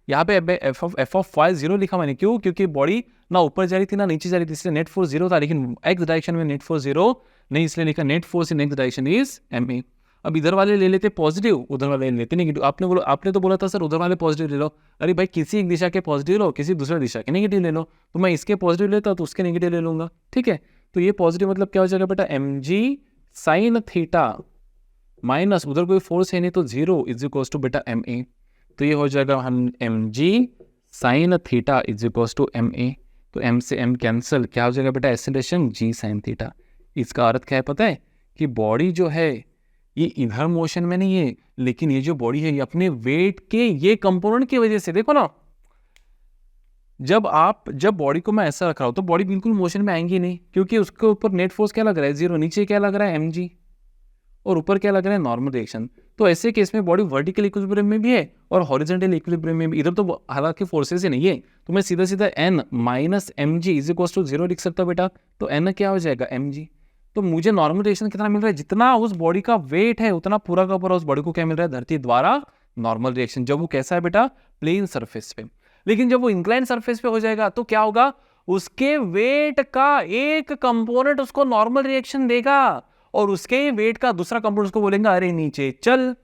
यहाँ पे एफ ऑफ वाई 0 लिखा मैंने, क्यों? क्योंकि बॉडी ना ऊपर जा रही थी ना नीचे जा रही थी, इसलिए नेट फोर्स 0 था। लेकिन एक्स डायरेक्शन में नेट फोर्स 0 नहीं, इसलिए लिखा net force in x direction is ma। अब इधर वाले ले लेते पॉजिटिव, उधर वाले ले लेते नेगेटिव। आपने तो बोला था सर उधर वाले पॉजिटिव ले लो। अरे भाई किसी एक दिशा के पॉजिटिव लो, किसी दूसरे दिशा के नेगेटिव ले लो। तो मैं इसके पॉजिटिव लेता तो उसके नेगेटिव ले लूंगा, ठीक है। तो ये पॉजिटिव मतलब क्या हो जाएगा बेटा? mg साइन थीटा माइनस उधर कोई फोर्स है नहीं तो 0 इज इक्वल टू बेटा ma। तो ये हो जाएगा हम mg sine theta is equal to ma। तो m से m कैंसिल, क्या हो जाएगा बेटा? Acceleration g sine theta. इसका अर्थ क्या है पता है? कि बॉडी जो है ये इधर मोशन में नहीं है, लेकिन ये जो बॉडी है ये अपने वेट के ये कंपोनेंट की वजह से, देखो ना, जब बॉडी को मैं ऐसा रख रहा हूं तो बॉडी बिल्कुल मोशन में आएंगी नहीं, क्योंकि उसके ऊपर नेट फोर्स क्या लग रहा है? 0। नीचे क्या लग रहा है? mg। और ऊपर क्या लग रहा है? Normal reaction. तो ऐसे केस में बॉडी वर्टिकल इक्विलिब्रियम में भी है और हॉरिजॉन्टल इक्विलिब्रियम में भी। इधर तो हालांकि फोर्सेस ही नहीं है, तो मैं सीधा सीधा n minus mg is equal to 0 लिख सकता बेटा। तो n क्या हो जाएगा? mg। तो मुझे नॉर्मल रिएक्शन कितना मिल रहा है? जितना उस बॉडी का वेट है उतना पूरा का पूरा उस बॉडी को क्या मिल रहा है? धरती द्वारा नॉर्मल रिएक्शन। जब वो कैसा है बेटा? प्लेन सरफेस पे। लेकिन जब वो इंक्लाइन सरफेस पे हो जाएगा तो क्या होगा? उसके वेट का एक कंपोनेंट उसको नॉर्मल रिएक्शन देगा और उसके वेट का दूसरा कंपोनेंट उसको बोलेंगे अरे नीचे चल,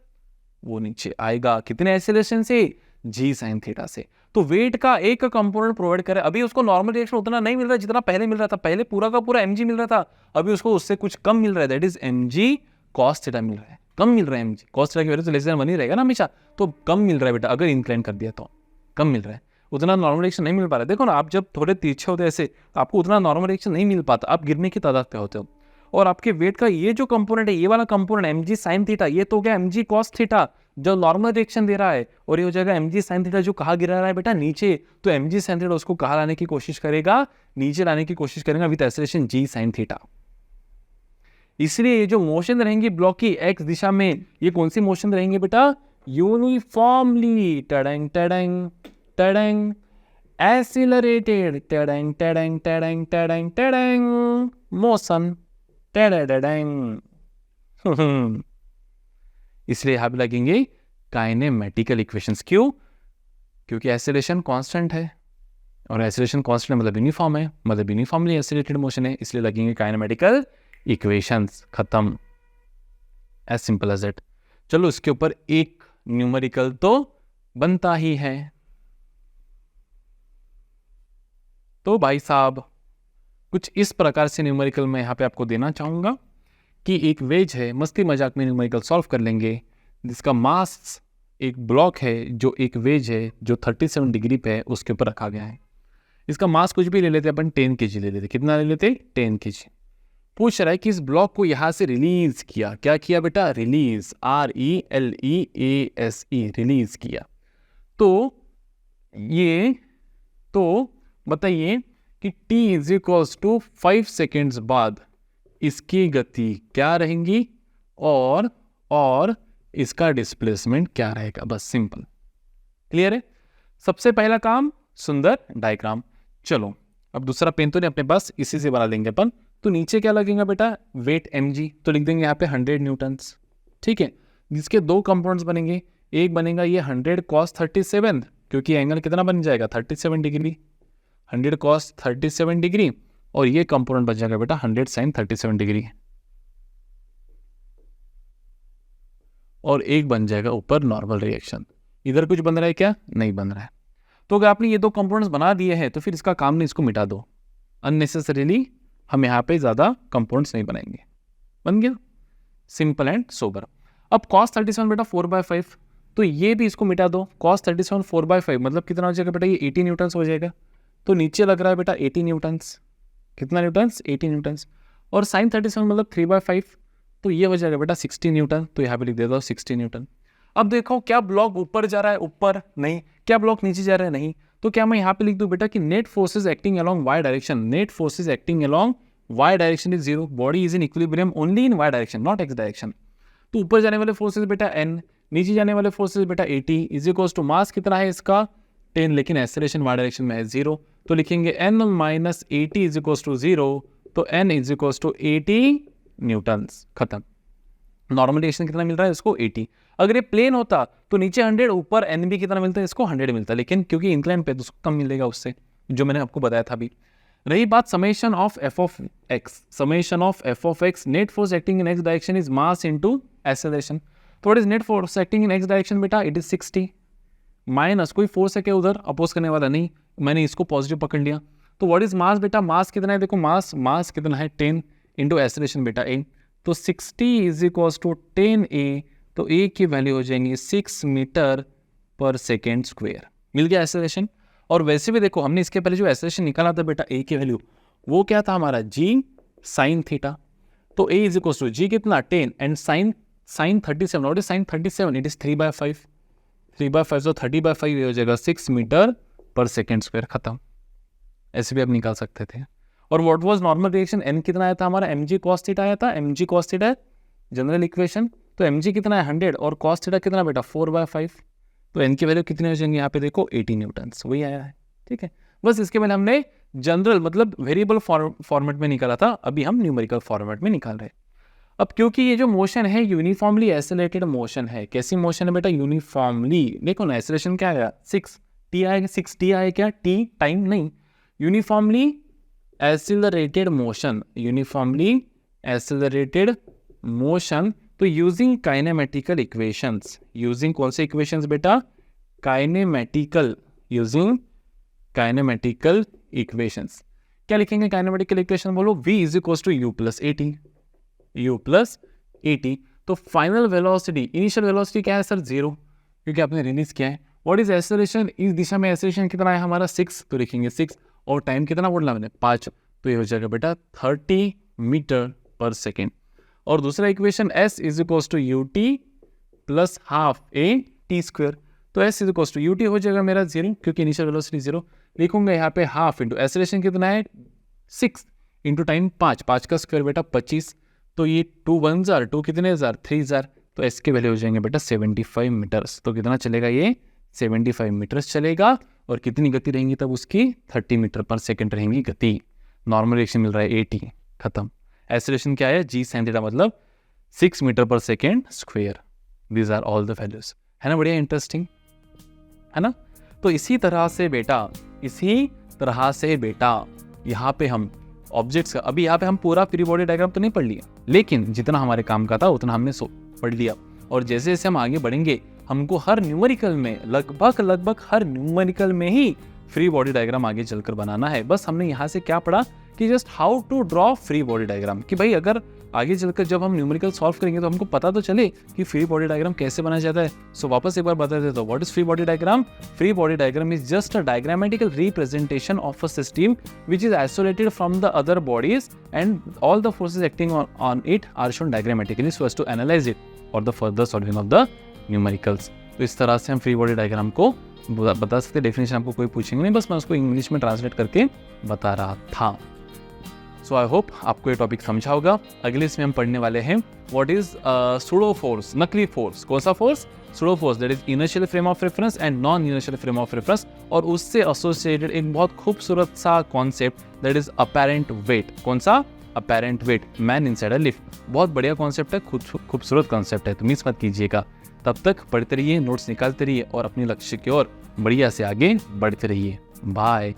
वो नीचे आएगा कितने एक्सेलरेशन से, जी साइन थीटा से। तो वेट का एक कंपोनेंट प्रोवाइड करे, अभी उसको नॉर्मल रिएक्शन उतना नहीं मिल रहा जितना पहले मिल रहा था, पहले पूरा का पूरा mg मिल रहा था, अभी उसको उससे कुछ कम मिल रहा है, that is mg cos theta मिल रहा है, कम मिल रहा है mg cos थीटा की वजह से लेस देन 1 ही रहेगा ना हमेशा, तो कम मिल रहा है बेटा, अगर इंक्लाइन कर दिया तो कम मिल रहा है, उतना नॉर्मल रिएक्शन नहीं मिल पा रहा है। देखो ना, आप जब थोड़े तिरछे होते हैं ऐसे, आपको उतना नॉर्मल रिएक्शन नहीं मिल पाता, आप गिरने की तादाद पे होते हो। और आपके वेट का ये जो कंपोनेंट है, ये वाला कंपोनेंट mg sin थीटा, ये तो क्या mg cos थीटा जो नॉर्मल रिएक्शन दे रहा है, और ये हो जाएगा mg sin थीटा जो कहाँ गिरा रहा है बेटा, नीचे। तो mg sin थीटा उसको कहाँ लाने की कोशिश करेगा, नीचे लाने की कोशिश करेगा with acceleration g sin theta. इसलिए ये जो मोशन रहेंगी ब्लॉक की x दिशा में, ये कौन सी मोशन रहेंगे बेटा, यूनिफॉर्मली टडंग टडंग टडंग एक्सीलरेटेड टडंग टडंग टडंग टडंग टडंग मोशन टडंग। इसलिए यहाँ पे लगेंगे काइनेमेटिकल इक्वेशंस। क्यों? क्योंकि एक्सेलरेशन कांस्टेंट है, और एक्सेलरेशन कांस्टेंट मतलब यूनिफॉर्म है, मतलब यूनिफॉर्मली एक्सेलरेटेड मोशन है, इसलिए लगेंगे काइनेमेटिकल इक्वेशंस। खत्म, एज सिंपल एज इट। चलो इसके ऊपर एक न्यूमेरिकल तो बनता ही है। तो भाई साहब कुछ इस प्रकार से न्यूमेरिकल मैं यहाँ पे आपको देना चाहूंगा कि एक वेज है, मस्ती मजाक में न्यूमेरिकल सॉल्व कर लेंगे, जिसका मास एक ब्लॉक है, जो एक वेज है जो 37 डिग्री पे है, उसके ऊपर रखा गया है। इसका मास कुछ भी ले लेते अपन, 10 kg ले लेते। कितना ले लेते? 10 kg। पूछ रहा है कि इस ब्लॉक को यहाँ से रिलीज किया, क्या किया बेटा? रिलीज, RELEASE, रिलीज किया। तो ये, तो बताइए कि t is equals to 5 seconds बाद इसकी गति क्या रहेंगी और इसका डिस्प्लेसमेंट क्या रहेगा। बस सिंपल, क्लियर है। सबसे पहला काम, सुंदर डायग्राम। चलो अब दूसरा पेन तो नहीं अपने पास, इसी से बना लेंगे अपन। तो नीचे क्या लगेगा बेटा? वेट mg, तो लिख देंगे यहाँ पे 100 न्यूटन्स, ठीक है। जिसके दो कंपाउंड्स बनेंगे, एक बनेगा ये 100 cos 37, क्योंकि एंगल कितना बन जाएगा? 37 डिग्री, 100 cos 37 डिग्री, और ये कंपोनेंट बन जाएगा बेटा 100 sin 37 डिग्री, और एक बन जाएगा ऊपर नॉर्मल रिएक्शन। इधर कुछ बन रहा है क्या? नहीं बन रहा है। तो अगर आपने ये दो कंपोनेंट्स बना दिए हैं तो फिर इसका काम नहीं, इसको मिटा दो अननेसेसरीली, हम यहाँ पे ज़्यादा कंपोनेंट्स नहीं बनाएंगे। बन गया, सिंपल एंड सोबर। अब cos 37 बेटा 4/5, तो ये भी इसको मिटा दो। cos 37 4/5 मतलब कितना हो जाएगा बेटा? ये 80 न्यूटन्स हो जाएगा। तो नीचे लग रहा है बेटा 80 न्यूटन्स। कितना न्यूटन्स? 80 न्यूटन्स। और sin 37 मतलब 3/5, तो ये हो जाएगा बेटा 60 न्यूटन। तो यहाँ पे लिख देता हूँ 60 न्यूटन। अब देखो, क्या ब्लॉक ऊपर जा रहा है? ऊपर नहीं। क्या ब्लॉक नीचे जा रहा है? नहीं। तो क्या मैं यहाँ पे लिख दूं बेटा कि net forces acting along Y direction, net forces acting along Y direction is 0, body is in equilibrium only in Y direction not X direction. तो ऊपर जाने वाले फोर्सेज बेटा n, नीचे जाने वाले फोर्सेज बेटा 80 इज इक्वल्स टू मास कितना है इसका? 10, लेकिन एक्सेलरेशन वाई डायरेक्शन में है 0, तो लिखेंगे n minus 80 is equals to 0, तो n is equals to 80 newtons. खत्म। नॉर्मल रिएक्शन कितना मिल रहा है इसको? 80। अगर ये प्लेन होता तो नीचे 100, ऊपर n भी कितना मिलता है इसको? 100 मिलता है, लेकिन क्योंकि इंक्लाइन पे तो उसको कम मिलेगा उससे, जो मैंने आपको बताया था अभी। रही बात summation of f of x, summation of f of x, net force acting in x direction is mass into acceleration. तो what is net force acting in x direction बेटा? इट इज 60 माइनस कोई फोर्स है क्या उधर अपोज करने वाला? नहीं, मैंने इसको पॉजिटिव पकड़ लिया। तो व्हाट इज मास बेटा? मास कितना है? देखो मास कितना है? 10 इंटू एक्सेलरेशन बेटा a, तो 60 इज इक्वल्स टू 10a, तो a की वैल्यू हो जाएंगी 6 मीटर पर सेकेंड स्क्वायर। मिल गया एक्सेलरेशन। और वैसे भी देखो, हमने इसके पहले जो एक्सेलरेशन निकाला था बेटा a की वैल्यू, वो क्या था हमारा? g sin theta. तो a is equals to g कितना? 10 and sin 37, what is sin 37? It is 3/5, 3/5 तो 30/5 ये हो जाएगा 6 मीटर पर सेकेंड स्क्वायर। खत्म। ऐसे भी आप निकाल सकते थे। और what was normal reaction? n कितना आया था हमारा? mg cos थीटा आया था, mg cos theta general equation. तो mg कितना है? 100, और cos थीटा कितना बेटा? 4/5, तो n की वैल्यू कितनी हो जाएंगी यहाँ पे? देखो 80 न्यूटन्स, वही आया है, ठीक है। बस इसके पहले हमने जनरल मतलब वेरिएबल फॉर्मेट में निकाला था, अभी हम न्यूमेरिकल फॉर्मेट में निकाल रहे हैं। अब क्योंकि ये जो मोशन है यूनिफॉर्मली एक्सेलरेटेड मोशन है, कैसी मोशन है बेटा? यूनिफॉर्मली। देखो ना, एक्सेलरेशन क्या आया? 6t आएगा, 6t आएगा क्या? t टाइम नहीं, uniformly accelerated motion, uniformly accelerated motion, तो यूजिंग काइनेमेटिकल इक्वेशंस, यूजिंग कौन से इक्वेशंस बेटा, काइनेमेटिकल, यूजिंग काइनेमेटिकल इक्वेशंस। क्या लिखेंगे काइनेमेटिकल इक्वेशन, बोलो v is equals to u plus a t, u plus a t. तो फाइनल वेलोसिटी, इनिशियल वेलोसिटी क्या है सर, 0, क्योंकि आपने रिलीज किया है। व्हाट इज एक्सेलरेशन, इस दिशा में एक्सेलरेशन कितना है हमारा 6, तो लिखेंगे 6, और टाइम कितना बोला मैंने 5, तो ये हो जाएगा बेटा 30 मीटर पर सेकेंड। और दूसरा equation s is equals to u t plus half a t square, तो s is equals to u t हो जाएगा मेरा 0, क्योंकि इनिशियल वेलोसिटी 0। लिखूंगा यहाँ पे हाफ इंटू एक्सेलरेशन कितना है 6 इंटू टाइम 5, 5 का स्क्वायर बेटा 25, तो ये 2 1 जार 2 कितने हज़ार 3000, तो s के वैल्यू हो जाएंगे बेटा 75 मीटर्स। तो कितना चलेगा ये 75 मीटर्स चलेगा, और कितनी गति रहेंगी तब उसकी 30 मीटर पर सेकेंड रहेंगी गति। नॉर्मल रिएक्शन मिल रहा है 80, खत्म। एक्सेलरेशन क्या है g sin थीटा, मतलब 6 metre per second square. These are all the values, है ना, बढ़िया इंटरेस्टिंग है ना। तो इसी तरह से बेटा यहाँ पे हम ऑब्जेक्ट्स का, अभी यहाँ पे हम पूरा फ्री बॉडी डायग्राम तो नहीं पढ़ लिया, लेकिन जितना हमारे काम का था उतना हमने पढ़ लिया। और जैसे जैसे हम आगे बढ़ेंगे, हमको हर न्यूमेरिकल में, लगभग हर न्यूमेरिकल में ही फ्री बॉडी डायग्राम आगे चलकर बनाना है। बस हमने यहाँ से क्या पढ़ा कि just how to draw free body diagram, कि भाई अगर आगे चलकर जब हम न्यूमेरिकल सॉल्व करेंगे तो हमको पता तो चले कि फ्री बॉडी डायग्राम कैसे बनाया जाता है। सो वापस एक बार बता देता हूँ, what is free body diagram. Free body diagram is just a diagrammatical representation of a system which is isolated from the other bodies and all the forces acting on it are shown diagrammatically so as to analyze it for the further solving of the numericals। तो इस तरह से हम फ्री बॉडी डायग्राम को बता सकते हैं। डेफिनेशन आपको कोई पूछेंगे नहीं, बस मैं उसको इंग्लिश में ट्रांसलेट करके बता रहा था। सो आई होप आपको ये टॉपिक समझा होगा। अगले इसमें हम पढ़ने वाले हैं व्हाट इज सूडो फोर्स, नकली फोर्स। कौन सा force, pseudo force, that is inertial frame of reference and non inertial frame of reference, और उससे एसोसिएटेड एक बहुत खूबसूरत सा concept that is apparent wait. कौन सा, apparent wait, man inside a lift. बहुत बढ़िया कॉन्सेप्ट है, खूबसूरत कॉन्सेप्ट है, तो मिस मत कीजिएगा। तब तक पढ़ते रहिए, नोट्स निकालते रहिए और अपने लक्ष्य की ओर बढ़िया से आगे बढ़ते रहिए। बाय।